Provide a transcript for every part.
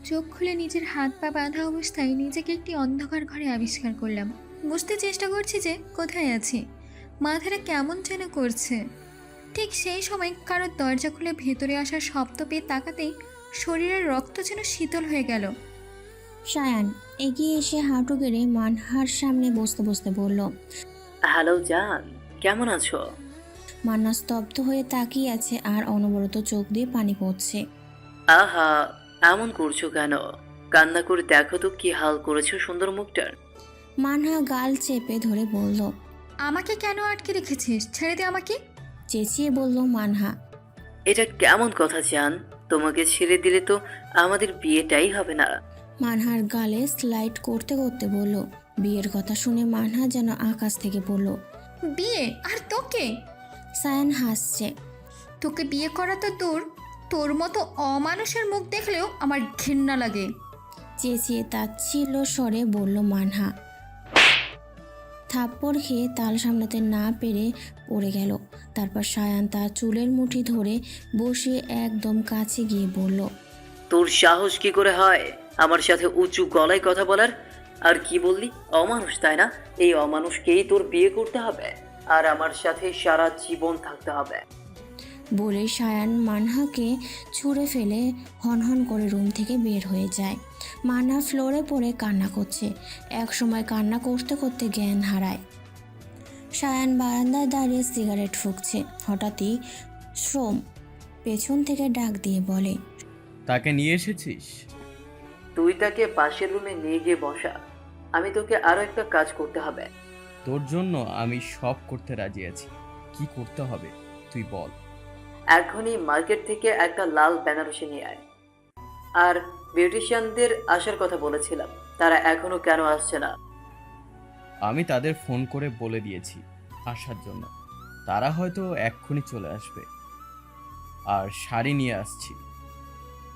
চোখ খুলে নিজের হাত পা বাঁধা অবস্থায় নিজেকে একটি অন্ধকার ঘরে আবিষ্কার করলাম। বুঝতে চেষ্টা করছি যে কোথায় আছি। মাথাটা কেমন যেন করছে। ঠিক সেই সময় কারোর দরজা খুলে ভেতরে আসার শব্দ পেয়ে তাকাতেই শরীরের রক্ত যেন শীতল হয়ে গেল। সায়ান এগিয়ে এসে হাঁটু গেড়ে মানহার সামনে বসতে বসতে বলল। হ্যালো জান, কেমন আছো? মান্না স্তব্ধ হয়ে তাকিয়ে আছে আর অনবরত চোখ দিয়ে পানি পড়ছে। আহা, এমন করছো কেন? কান্না করে দেখো তো কি হাল করেছো সুন্দর মুখটার। মানহা গাল চেপে ধরে বলল। আমাকে কেন আটকে রেখেছিস? ছেড়ে দে আমাকে। চেঁচিয়ে বলল মানহা। এটা কেমন কথা জান? তোমাকে ছেড়ে দিলে তো আমাদের বিয়েটাই হবে না। মানহার গালে স্লাইড করতে করতে বলল। বিয়ের কথা শুনে মানহা যেন আকাশ থেকে পড়ল। বিয়ে? আর তোকে? সায়ান হাসছে। তোকে বিয়ে করা তো দূর, তোর মতো অমানুষের মুখ দেখলেও আমার ঘৃণা লাগে। চেঁচিয়ে তাচ্ছিল্য স্বরে বলল মানহা। থাপ্পড় খেয়ে তাল সামলাতে না পেরে পড়ে গেল। তারপর সায়ান তার চুলের মুঠি ধরে বসিয়ে একদম কাছে গিয়ে বলল। তোর সাহস কি করে হয় আমার সাথে উঁচু গলায় কথা বলার? আর কি বললি? অমানুষ, তাই না? এই অমানুষকেই তোর বিয়ে করতে হবে আর আমার সাথে সারা জীবন থাকতে হবে। বলে সায়ান মানহাকে ছুঁড়ে ফেলে হনহন করে রুম থেকে বের হয়ে যায়। মানহা ফ্লোরে পড়ে কান্না করছে। এক সময় কান্না করতে করতে জ্ঞান হারায়। সায়ান বারান্দায় দাঁড়িয়ে সিগারেট ফুঁকছে। হঠাৎই শ্রম পেছন থেকে ডাক দিয়ে বলে। তাকে নিয়ে এসেছিস? তুই তাকে পাশের রুমে নিয়ে গিয়ে বসা। আমি তোকে আরো একটা কাজ করতে হবে। তোর জন্য আমি সব করতে রাজি আছি। কি করতে হবে তুই বল। এখনই মার্কেট থেকে একটা লাল বেনারসি নিয়ে আয়। আর বিউটিশিয়ানদের আসার কথা বলেছিলাম, তারা এখনো কেন আসছে না? আমি তাদের ফোন করে বলে দিয়েছি আসার জন্য। তারা হয়তো এক্ষুনি চলে আসবে। আর শাড়ি নিয়ে আসছি।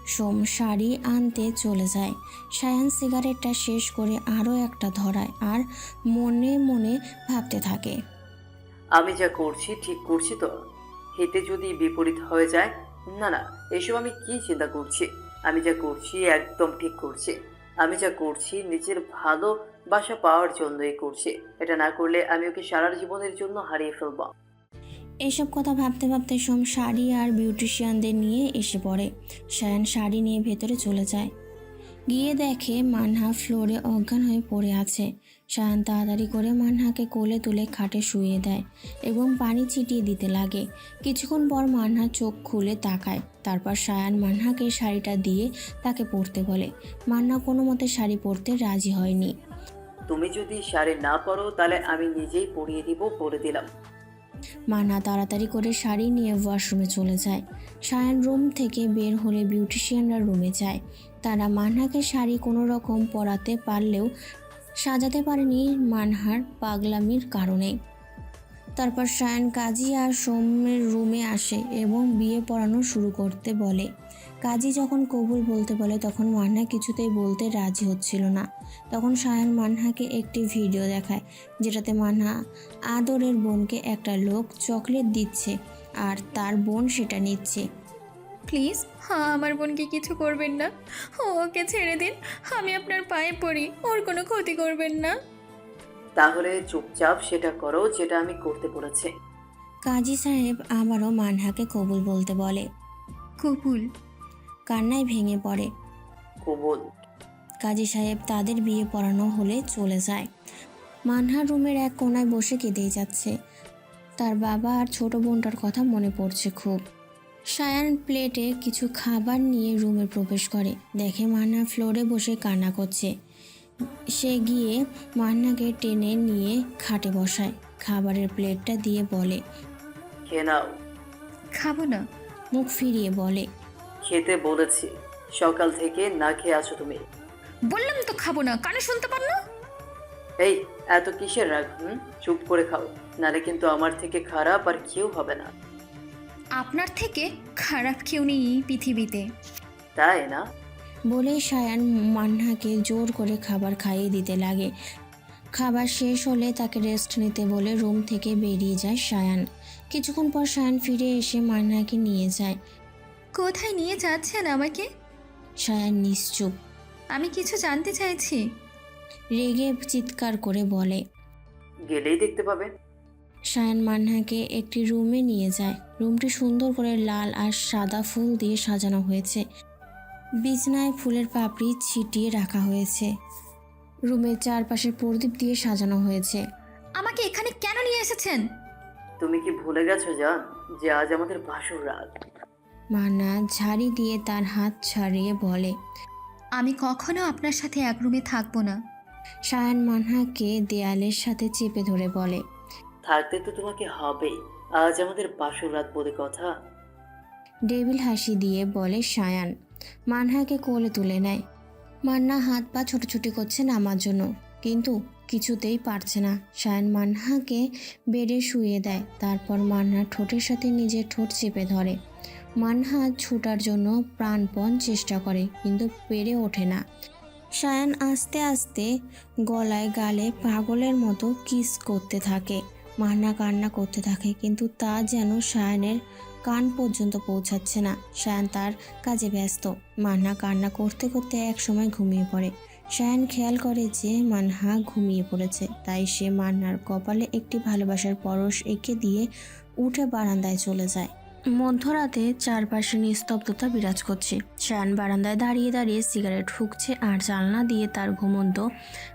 সোম শাড়ি আনতে চলে যায়। সায়ান সিগারেটটা শেষ করে আরও একটা ধরায় আর মনে মনে ভাবতে থাকে। আমি যা করছি ঠিক করছি তো? হিতে যদি বিপরীত হয়ে যায়? না না, এসব আমি কি চিন্তা করছি? আমি যা করছি একদম ঠিক করছি। আমি যা করছি নিজের ভালোবাসা পাওয়ার জন্যই করছি। এটা না করলে আমি ওকে সারা জীবনের জন্য হারিয়ে ফেলবো। এসব কথা ভাবতে ভাবতে সোম শাড়ি আর বিউটিশিয়ানদের নিয়ে এসে পড়ে। সায়ান শাড়ি নিয়ে ভেতরে চলে যায়। গিয়ে দেখে মানহা ফ্লোরে অজ্ঞান হয়ে পড়ে আছে। সায়ান তাড়াতাড়ি করে মানহাকে কোলে তুলে খাটে শুইয়ে দেয় এবং পানি ছিটিয়ে দিতে লাগে। কিছুক্ষণ পর মানহা চোখ খুলে তাকায়। তারপর সায়ান মানহাকে শাড়িটা দিয়ে তাকে পরতে বলে। মানহা কোনো মতে শাড়ি পরতে রাজি হয়নি। তুমি যদি শাড়ি না পরো তাহলে আমি নিজেই পরিয়ে দিব, বলে দিলাম। মানহা তাড়াতাড়ি করে শাড়ি নিয়ে ওয়াশরুমে চলে যায়। সায়ান রুম থেকে বের হলে বিউটিশিয়ানরা রুমে যায়। তারা মানহাকে শাড়ি কোনো রকম পরাতে পারলেও সাজাতে পারেনি মানহার পাগলামির কারণে। তারপর সায়ান কাজী আর সৌম্যের রুমে আসে এবং বিয়ে পড়ানো শুরু করতে বলে। কাজী যখন কবুল বলতে বলে তখন মানহা কিছুতেই বলতে রাজি হচ্ছিল না। তখন সায়ান মানহাকে একটি ভিডিও দেখায় যেটাতে মানহা আদরের বোনকে একটা লোক চকলেট দিচ্ছে আর তার বোন সেটা নিচ্ছে। প্লিজ, হ্যাঁ, আমার বোনকে কিছু করবেন না। ওকে ছেড়ে দিন, আমি আপনার পায়ে পড়ি, ওর কোনো ক্ষতি করবেন না। তাহলে চুপচাপ সেটা করো যেটা আমি করতে বলেছি। কাজী সাহেব আবারও মানহাকে কবুল বলতে বলে। কবুল। কান্নায় ভেঙে পড়ে। কবুল। কাজী সাহেব তাদের বিয়ে পড়ানো হলে চলে যায়। মানহা রুমের এক কোণায় বসে কেঁদেই যাচ্ছে। তার বাবা আর ছোট বোনটার কথা মনে পড়ছে খুব। সায়ান প্লেটে কিছু খাবার নিয়ে রুমে প্রবেশ করে। দেখে মান্না ফ্লোরে বসে কান্না করছে। সে গিয়ে মান্নাকে টেনে নিয়ে খাটে বসায়। খাবারের প্লেটটা দিয়ে বলে। খেয়ে নাও। খাবো না। মুখ ফিরিয়ে বলে। খেতে বলেছি, সকাল থেকে না খেয়ে আছো তুমি। বললাম তো খাবো না, কানে শুনতে পার না? এই, এত কিসের রাগ? চুপ করে খাও, নালে কিন্তু আমার থেকে খারাপ আর কেউ হবে না। আপনার থেকে খারাপ কেউ নেই এই পৃথিবীতে। তাই না? বলে সায়ান মান্নাকে জোর করে খাবার খাইয়ে দিতে লাগে। খাবার শেষ হলে তাকে রেস্ট নিতে বলে রুম থেকে বেরিয়ে যায় সায়ান। কিছুক্ষণ পর সায়ান ফিরে এসে মান্নাকে নিয়ে যায়। কোথায় নিয়ে যাচ্ছেন আমাকে? সায়ান নিশ্চুপ। আমি কিছু জানতে চাইছি। রেগে চিৎকার করে বলে। গেলেই দেখতে পাবে। সায়ান মান্নাকে একটি রুমে নিয়ে যায়। রুমটি সুন্দর করে লাল আর সাদা ফুল দিয়ে সাজানো হয়েছে। বিছনায় ফুলের পাপড়ি ছিটিয়ে রাখা হয়েছে। রুমের চারপাশে প্রদীপ দিয়ে সাজানো হয়েছে। আমাকে এখানে কেন নিয়ে এসেছেন? তুমি কি ভুলে গেছো জান যে আজ আমাদের বাসর রাত? মান্না ঝাড়ি দিয়ে তার হাত ছাড়িয়ে বলে। আমি কখনো আপনার সাথে এক রুমে থাকবো না। সায়ান মান্নাকে দেয়ালের সাথে চেপে ধরে বলে। থাকতে তো তোমাকে হবেই, আজ আমাদের বাসর রাত বলে কথা। ডেভিল হাসি দিয়ে বলে সায়ান। মান্নাকে কোলে তুলে নেয়। মান্না হাত পা ছোটাছুটি করছে নামার জন্য, কিন্তু কিছুতেই পারছে না। সায়ান মান্নাকে বেডে শুইয়ে দেয়। তারপর মান্না ঠোঁটের সাথে নিজের ঠোঁট চেপে ধরে। মান্না ছুটার জন্য প্রাণপণ চেষ্টা করে, কিন্তু পেরে ওঠে না। সায়ান আস্তে আস্তে গলায় গালে পাগলের মতো কিস করতে থাকে। মান্না কান্না করতে থাকে, কিন্তু তা যেন সায়ানের কান পর্যন্ত পৌঁছাচ্ছে না। সায়ান তার কাজে ব্যস্ত। মান্না কান্না করতে করতে একসময় ঘুমিয়ে পড়ে। সায়ান খেয়াল করে যে মান্না ঘুমিয়ে পড়েছে, তাই সে মান্নার কপালে একটি ভালোবাসার পরশ এঁকে দিয়ে উঠে বারান্দায় চলে যায়। মধ্যরাতে চারপাশে নিস্তব্ধতা বিরাজ করছে। সায়ান বারান্দায় দাঁড়িয়ে দাঁড়িয়ে সিগারেট ফুঁকছে আর জানলা দিয়ে তার ঘুমন্ত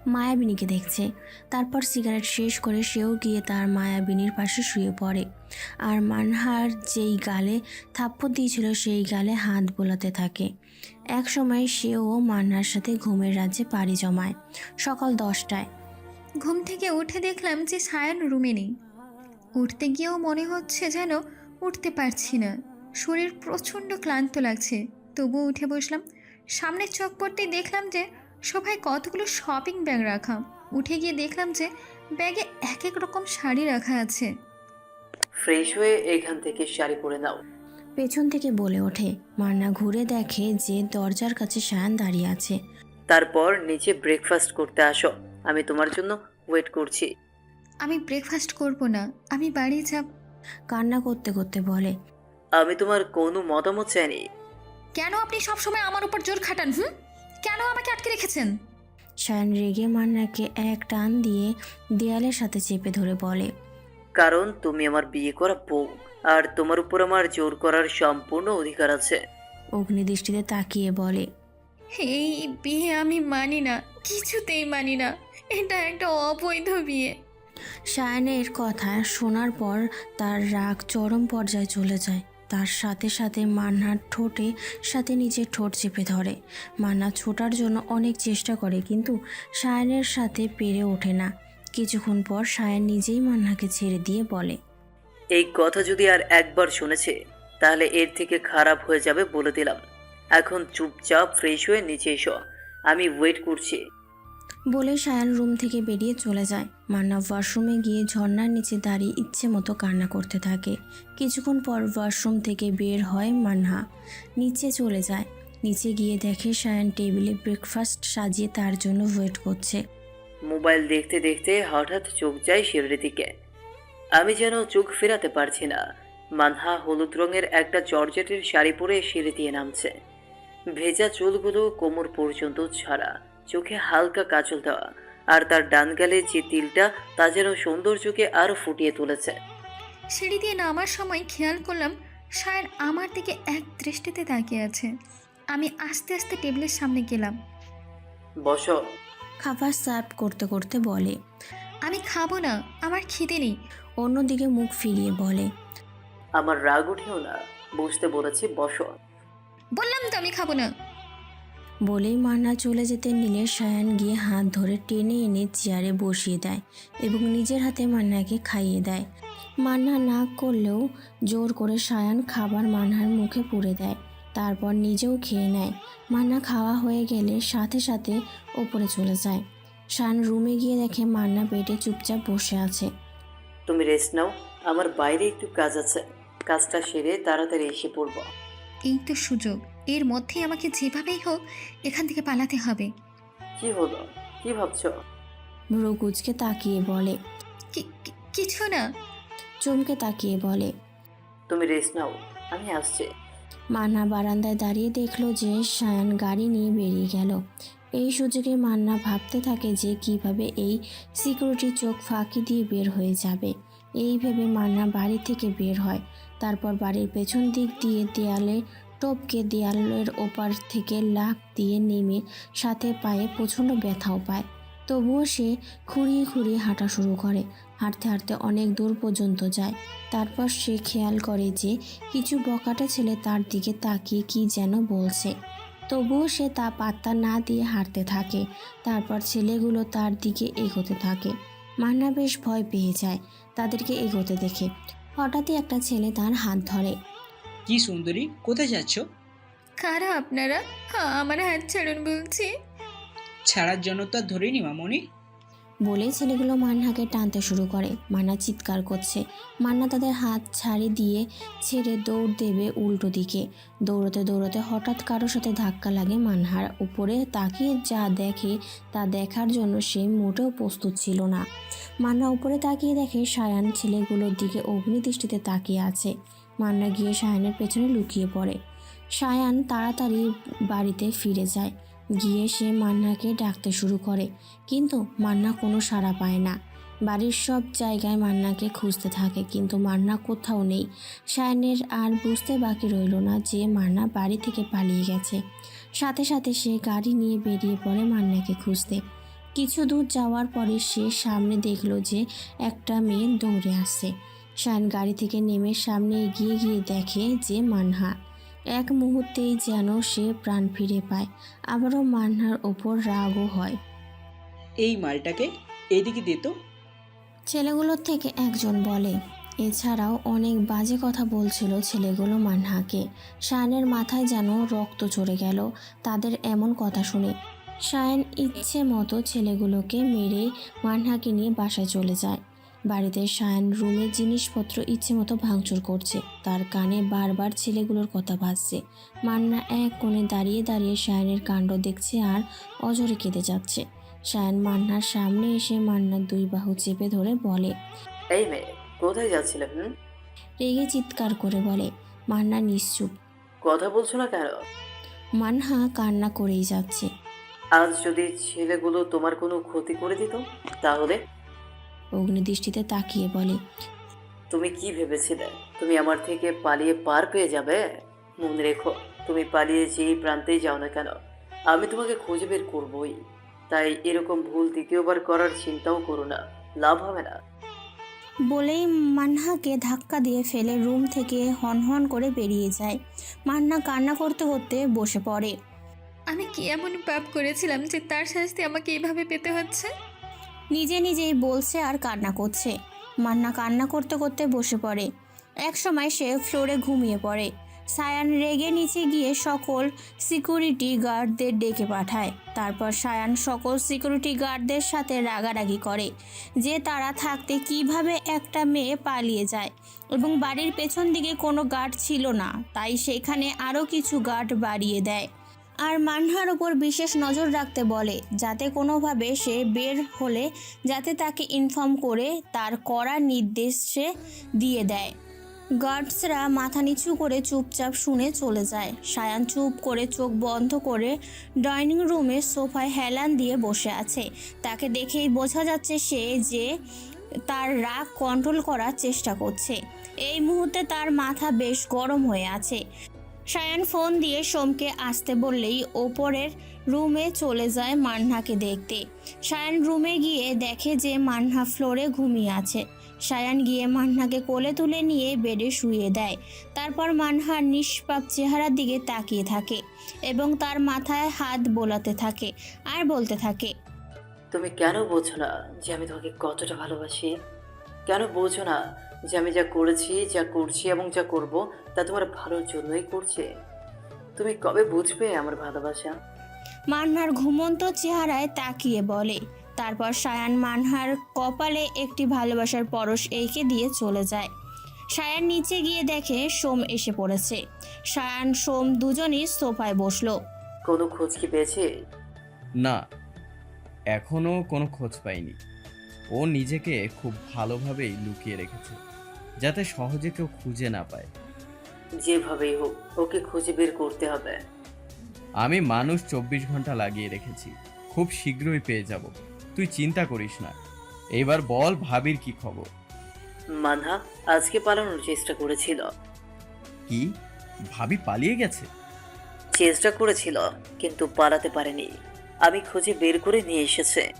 মায়াবিনীকে দেখছে। তারপর সিগারেট শেষ করে সেও গিয়ে তার মায়াবিনীর পাশে শুয়ে পড়ে আর মানহার যেই গালে থাপ্পড় দিয়েছিল সেই গালে হাত বোলাতে থাকে। এক সময় সেও মান্নার সাথে ঘুমের রাজ্যে পাড়ি জমায়। সকাল 10টায় ঘুম থেকে উঠে দেখলাম যে সায়ান রুমে নেই। উঠতে গিয়েও মনে হচ্ছে যেন উঠতে পারছি না। শরীর প্রচণ্ড ক্লান্ত লাগছে, তবুও উঠে বসলাম। সামনে চোখ পড়তেই দেখলাম যে সোফায় কতগুলো শপিং ব্যাগ রাখা। উঠে গিয়ে দেখলাম যে ব্যাগে এক এক রকম শাড়ি রাখা আছে। ফ্রেশ হয়ে এখান থেকে শাড়ি পরে নাও। পেছন থেকে বলে ওঠে। মান্না ঘুরে দেখে যে দরজার কাছে সায়ান দাঁড়িয়ে আছে। তারপর নিচে ব্রেকফাস্ট করতে আসো, আমি তোমার জন্য ওয়েট করছি। আমি ব্রেকফাস্ট করব না, আমি বাড়ি যাব। কান্না করতে করতে বলে। আমি তোমার কোনো মতামত চাইনি। কেন আপনি সবসময় আমার উপর জোর খাটান? কেন আমাকে আটকে রেখেছেন? সায়ান রেগে মান্নাকে এক টান দিয়ে দেয়ালের সাথে চেপে ধরে বলে। কারণ তুমি আমার বিয়ে করা বউ, আর তোমার উপর আমার জোর করার সম্পূর্ণ অধিকার আছে। অগ্নিদৃষ্টিতে তাকিয়ে বলে। এই বিয়ে আমি মানি না, কিছুতেই মানি না। এটা একটা অবৈধ বিয়ে। সায়ানের কথা শোনার পর তার রাগ চরম পর্যায়ে চলে যায়। তার সাথে সাথে মান্নার ঠোঁটে সাথে নিজের ঠোঁট চেপে ধরে। মান্না ছোটার জন্য অনেক চেষ্টা করে, কিন্তু সায়ানের সাথে পেরে ওঠে না। কিছুক্ষণ পর সায়ান নিজেই মান্নাকে ছেড়ে দিয়ে বলে। এই কথা যদি আর একবার শুনেছে তাহলে এর থেকে খারাপ হয়ে যাবে বলে দিলাম। এখন চুপচাপ ফ্রেশ হয়ে নিচে এসো, আমি ওয়েট করছি। বলে সায়ান রুম থেকে বেরিয়ে চলে যায়। মান্না ওয়াশরুমে গিয়ে ঝর্ণার নিচে দাঁড়িয়ে ইচ্ছে মতো কান্না করতে থাকে। কিছুক্ষণ পর ওয়াশরুম থেকে বের হয় মান্না, নিচে চলে যায়। নিচে গিয়ে দেখে সায়ান টেবিলে ব্রেকফাস্ট সাজিয়ে তার জন্য ওয়েট করছে। মোবাইল দেখতে দেখতে হঠাৎ চোখ যায় সিঁড়ির দিকে। আমি যেন চোখ ফেরাতে পারছি না। মানহা হলুদ রঙের একটা জর্জেটের শাড়ি পরে সিঁড়ি দিয়ে নামছে। ভেজা চুলগুলো কোমর পর্যন্ত ছাড়া, চোখে হালকা কাজল দেওয়া, আর তার ডান গালে যে তিলটা তা যেন সৌন্দর্যকে আরো ফুটিয়ে তুলেছে। সিঁড়ি দিয়ে নামার সময় খেয়াল করলাম সায়ান আমার দিকে এক দৃষ্টিতে তাকিয়ে আছে। আমি আস্তে আস্তে টেবিলের সামনে গেলাম। বসো। খাবার সার্ভ করতে করতে বলে। আমি খাবো না, আমার খিদে নেই। অন্যদিকে মুখ ফিরিয়ে বলে। আমার রাগ উঠেও না, বসতে বলেছি, বসো। বললাম তো আমি খাবো না। বলেই মান্না চলে যেতে নিলে সায়ান গিয়ে হাত ধরে টেনে এনে চেয়ারে বসিয়ে দেয় এবং নিজের হাতে মান্নাকে খাইয়ে দেয়। মান্না না করলেও জোর করে সায়ান খাবার মান্নার মুখে পুরে দেয়। তারপর নিজেও খেয়ে নেয়। মান্না খাওয়া হয়ে গেলে সাথে সাথে ওপরে চলে যায়। সায়ান রুমে গিয়ে দেখে মান্না বেডে চুপচাপ বসে আছে। তুমি রেস্ট নাও, আমার বাইরে একটু কাজ আছে, কাজটা সেরে তাড়াতাড়ি এসে পড়বো। এই তো সুযোগ, এর মধ্যেই আমাকে যেভাবেই হোক এখান থেকে পালাতে হবে। কি হলো, কি ভাবছো? ভ্রু কুঁচকে তাকিয়ে বলে। কিছু না। চমকে তাকিয়ে বলে। তুমি রেস্ট নাও, আমি আসছি। মান্না বারান্দায় দাঁড়িয়ে দেখলো যে সায়ান গাড়ি নিয়ে বেরিয়ে গেল। এই সুযোগে মান্না ভাবতে থাকে যে কিভাবে এই সিকিউরিটি চোখ ফাঁকি দিয়ে বের হয়ে যাবে। এই ভেবে মান্না বাড়ি থেকে বের হয়। তারপর বাড়ির পেছন দিক দিয়ে দেয়ালে টপকে দেয়ালের ওপার থেকে লাফ দিয়ে নেমে সাথে পায়ে প্রচণ্ড ব্যথাও পায়। তবুও সে খুঁড়িয়ে খুঁড়িয়ে হাঁটা শুরু করে। হাঁটতে হাঁটতে অনেক দূর পর্যন্ত যায়। তারপর সে খেয়াল করে যে কিছু বকাটে ছেলে তার দিকে তাকিয়ে কি যেন বলছে। তবুও সে তা পাত্তা না দিয়ে হাঁটতে থাকে। তারপর ছেলেগুলো তার দিকে এগোতে থাকে। মান্না বেশ ভয় পেয়ে যায় তাদেরকে এগোতে দেখে। হঠাৎই একটা ছেলে তার হাত ধরে। কি সুন্দরী, কোথায় যাচ্ছ? কারা আপনারা? হ্যাঁ, আমার হাত ছাড়ুন বলছি। ছাড়ার জন্য তো আর ধরিনি মামনি। বলেই ছেলেগুলো মান্নাকে টানতে শুরু করে। মান্না চিৎকার করছে। মান্না তাদের হাত ছাড়ি দিয়ে ছেড়ে দৌড় দেবে উল্টো দিকে। দৌড়তে দৌড়তে হঠাৎ কারোর সাথে ধাক্কা লাগে মান্নার। উপরে তাকিয়ে যা দেখে তা দেখার জন্য সে মোটেও প্রস্তুত ছিল না। মান্না উপরে তাকিয়ে দেখে সায়ান ছেলেগুলোর দিকে অগ্নিদৃষ্টিতে তাকিয়ে আছে। মান্না গিয়ে সায়ানের পেছনে লুকিয়ে পড়ে। সায়ান তাড়াতাড়ি বাড়িতে ফিরে যায়। গিয়ে সে মান্নাকে ডাকতে শুরু করে, কিন্তু মান্না কোনো সাড়া পায় না। বাড়ির সব জায়গায় মান্নাকে খুঁজতে থাকে, কিন্তু মান্না কোথাও নেই। সায়নের আর বুঝতে বাকি রইল না যে মান্না বাড়ি থেকে পালিয়ে গেছে। সাথে সাথে সে গাড়ি নিয়ে বেরিয়ে পড়ে মান্নাকে খুঁজতে। কিছু দূর যাওয়ার পরে সে সামনে দেখল যে একটা মেয়ে দৌড়ে আসছে। সায়ন গাড়ি থেকে নেমে সামনে এগিয়ে গিয়ে দেখে যে মান্না। এক মুহূর্তেই যেন সে প্রাণ ফিরে পায়। আবারও মান্নার ওপর রাগও হয়। এই মালটাকে এইদিকে দিত। ছেলেগুলোর থেকে একজন বলে। এছাড়াও অনেক বাজে কথা বলছিল ছেলেগুলো মান্নাকে। সায়নের মাথায় যেন রক্ত চড়ে গেল তাদের এমন কথা শুনে। সায়ন ইচ্ছে মতো ছেলেগুলোকে মেরে মান্নাকে নিয়ে বাসায় চলে যায়। বাড়িতে সায়ন রুমে জিনিসপত্র ইচ্ছে মতো ভাঙচুর করছে। তার কানে বারবার ছেলেগুলোর কথা ভাসছে। মান্না এক কোণে দাঁড়িয়ে দাঁড়িয়ে সায়নের কাণ্ড দেখছে আর অঝরে কেঁদে যাচ্ছে। সায়ন মান্নার সামনে এসে মান্নার দুই বাহু চেপে ধরে বলে, এই মেয়ে, কোথায় যাচ্ছিলে? রেগে চিৎকার করে বলে। মান্না নিশ্চুপ। কথা বলছো না কেন? মান্না কান্না করেই যাচ্ছে। আজ যদি ছেলেগুলো তোমার কোনো ক্ষতি করে দিত তাহলে? অগ্নিদৃষ্টিতে তাকিয়ে বলে, তুমি কি ভেবেছিলে তুমি আমার থেকে পালিয়ে পার পেয়ে যাবে? মনে রেখো, তুমি পালিয়ে যেই প্রান্তেই যাও না কেন, আমি তোমাকে খুঁজে বের করবই। তাই এরকম ভুল দ্বিতীয়বার করার চিন্তাও করো না, লাভ হবে না। বলেই মান্নাকে ধাক্কা দিয়ে ফেলে রুম থেকে হনহন করে বেরিয়ে যায়। মান্না কান্না করতে করতে বসে পড়ে। আমি কি এমন পাপ করেছিলাম যে তার শাস্তি আমাকে এইভাবে পেতে হচ্ছে? নিজে নিজেই বলছে আর কান্না করছে। মান্না কান্না করতে করতে বসে পড়ে। এক সময় সে ফ্লোরে ঘুমিয়ে পড়ে। সায়ান রেগে নিচে গিয়ে সকল সিকিউরিটি গার্ডদের ডেকে পাঠায়। তারপর সায়ান সকল সিকিউরিটি গার্ডদের সাথে রাগারাগি করে যে তারা থাকতে কিভাবে একটা মেয়ে পালিয়ে যায় এবং বাড়ির পেছন দিকে কোনো গার্ড ছিল না, তাই সেখানে আরও কিছু গার্ড বাড়িয়ে দেয়। আর মান্নার ওপর বিশেষ নজর রাখতে বলে যাতে কোনোভাবে সে বের হলে যাতে তাকে ইনফর্ম করে তার কড়া নির্দেশ সে দিয়ে দেয়। গার্ডসরা মাথা নিচু করে চুপচাপ শুনে চলে যায়। সায়ান চুপ করে চোখ বন্ধ করে ডাইনিং রুমে সোফায় হেলান দিয়ে বসে আছে। তাকে দেখেই বোঝা যাচ্ছে সে যে তার রাগ কন্ট্রোল করার চেষ্টা করছে। এই মুহূর্তে তার মাথা বেশ গরম হয়ে আছে। সায়ান ফোন দিয়ে সোমকে আসতে বললেই ওপরের রুমে চলে যায় মান্নাকে দেখতে। সায়ান রুমে গিয়ে দেখে যে মান্না ফ্লোরে ঘুমিয়ে আছে। সায়ান গিয়ে মান্নাকে কোলে তুলে নিয়ে বেডে শুইয়ে দেয়। তারপর মান্নার নিষ্পাপ চেহারার দিকে তাকিয়ে থাকে এবং তার মাথায় হাত বোলাতে থাকে আর বলতে থাকে, তুমি কেন বোঝো না যে আমি তোমাকে কতটা ভালোবাসি? কেন বোঝো না যে আমি যা করেছি, যা করছি এবং যা করব তা তোমার ভালোর জন্যই করছি? তুমি কবে বুঝবে আমার ভালোবাসা? মান্নার ঘুমন্ত চেহারায় তাকিয়ে বলে। তারপর সায়ান মান্নার কপালে একটি ভালোবাসার পরশ এঁকে দিয়ে চলে যায়। সায়ান নিচে গিয়ে দেখে সোম এসে পড়েছে। সায়ান সোম দুজনই সোফায় বসলো। কোনো খোঁজ কি পেয়েছে? না, এখনো কোনো খোঁজ পাইনি। ও নিজেকে খুব ভালোভাবেই লুকিয়ে রেখেছে যাতে সহজে কেউ খুঁজে না পায়। যেভাবেই হোক ওকে খুঁজে বের করতে হবে। আমি মানুষ 24 ঘন্টা লাগিয়ে রেখেছি, খুব শীঘ্রই পেয়ে যাব, তুই চিন্তা করিস না। এবার বল ভাবির কি খবর? মানহা আজকে পালানোর চেষ্টা করেছিল। কি, ভাবি পালিয়ে গেছে? চেষ্টা করেছিল কিন্তু পালাতে পারেনি। আমি খুঁজে বের করে নিয়ে এসেছে।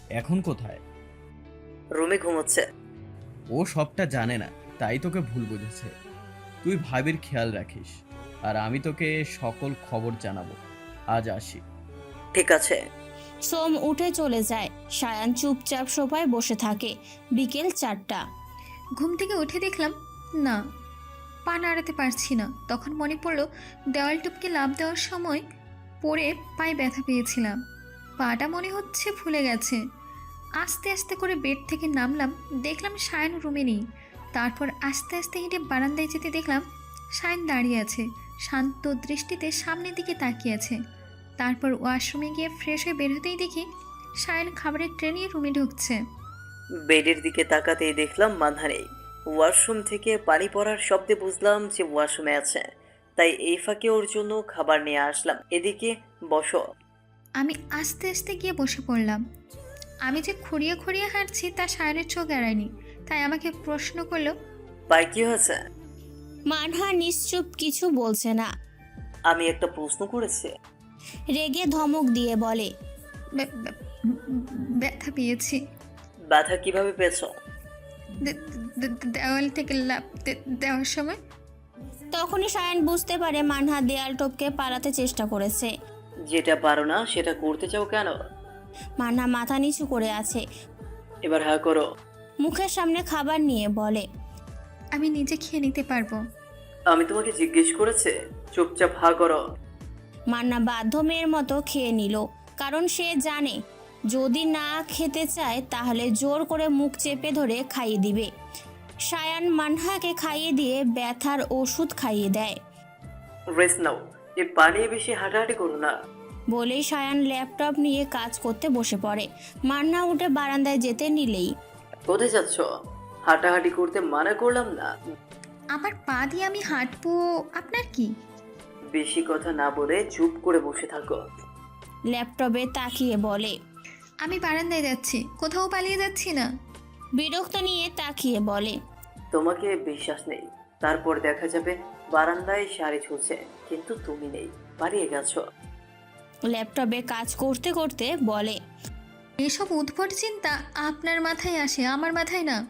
এখন কোথায়? রুমে ঘুমোচ্ছে। ও সবটা জানে না, তাই তোকে ভুল বুঝেছে। তুই ভাবির খেয়াল রাখিস, আর আমি তোকে সকল খবর জানাবো। আজ আসি। ঠিক আছে। সোম উঠে চলে যায়। সায়ান চুপচাপ সোফায় বসে থাকে। বিকেল 4টা। ঘুম থেকে উঠে দেখলাম না, পা নাড়াতে পারছি না। তখন মনে পড়লো দেওয়াল টপকে লাফ দেওয়ার সময় পড়ে পায়ে ব্যথা পেয়েছিলাম। পাটা মনে হচ্ছে ফুলে গেছে। আস্তে আস্তে করে বেড থেকে নামলাম, দেখলাম সায়ন রুমে নেই। তারপর আস্তে আস্তে হেঁটে বারান্দায় যেতে দেখলাম সায়ন দাঁড়িয়ে আছে, শান্ত দৃষ্টিতে সামনের দিকে তাকিয়ে আছে। তারপর ওয়াশরুমে গিয়ে ফ্রেশ হয়ে বের হতেই দেখি সায়ন খাবারের ট্রে নিয়ে রুমে ঢুকছে। বেডের দিকে তাকাতেই দেখলাম মানহা নেই। ওয়াশরুম থেকে পানি পড়ার শব্দে বুঝলাম যে ওয়াশরুমে আছে, তাই এই ফাঁকে ওর জন্য খাবার নিয়ে আসলাম। এদিকে বসো। আমি আস্তে আস্তে গিয়ে বসে পড়লাম। আমি যে খুঁড়িয়ে খুঁড়িয়ে হাঁটছি তা সায়নের চোখ এড়ায়নি, তাই আমাকে প্রশ্ন করলো, পায়ে কি হয়েছে? মানহা নিশ্চুপ, কিছু বলছে না। আমি একটা প্রশ্ন করেছি। রেগে ধমক দিয়ে বলে, "বে- বে- ব্যথা পেয়েছি। ব্যথা কিভাবে পেয়েছো? দেওয়াল থেকে লাফ দেওয়ার সময়। তখনই সায়ান বুঝতে পারে মানহা দেয়াল টপকে পালাতে চেষ্টা করেছে। যেটা পারো না সেটা করতে চাও কেন? মানহা মাথা নিচু করে আছে। এবার হা করো। মুখের সামনে খাবার নিয়ে বলে, আমি নিজে খেয়ে নিতে পারবো। আমি তোমাকে জিজ্ঞেস করেছি, চুপচাপ হা করো। মান্না বাধ্য মেয়ের মতো খেয়ে নিল, কারণ সে জানে যদি না খেতে চায় তাহলে জোর করে মুখ চেপে ধরে খাইয়ে দিবে। সায়ান মানহাকে খাইয়ে দিয়ে ব্যথার ওষুধ খাইয়ে দেয়। রেস্ট নাও, এ পানি বেশি হাঁটাহাঁটি করো না। বলেই সায়ান ল্যাপটপ নিয়ে কাজ করতে বসে পড়ে। মান্না উঠে বারান্দায় যেতে নিলেই, কোথায় যাচ্ছ? হাঁটাহাঁটি করতে মানা করলাম না? আমার পা দিয়ে আমি হাঁটবো, আপনার কি? বেশি কথা না বলে চুপ করে বসে থাকো। ল্যাপটপে তাকিয়ে বলে, আমি বারান্দায় যাচ্ছি, কোথাও পালিয়ে যাচ্ছি না। বিরক্ত নিয়ে তাকিয়ে বলে, তোমাকে বিশ্বাস নেই। তারপর দেখা যাবে বারান্দায় শাড়ি ঝুলছে, কিন্তু তুমি নেই, পালিয়ে গেছো। ল্যাপটপে কাজ করতে করতে বলে, এসব উদ্ভট চিন্তা আপনার মাথায় আসে, আমার মাথায় না।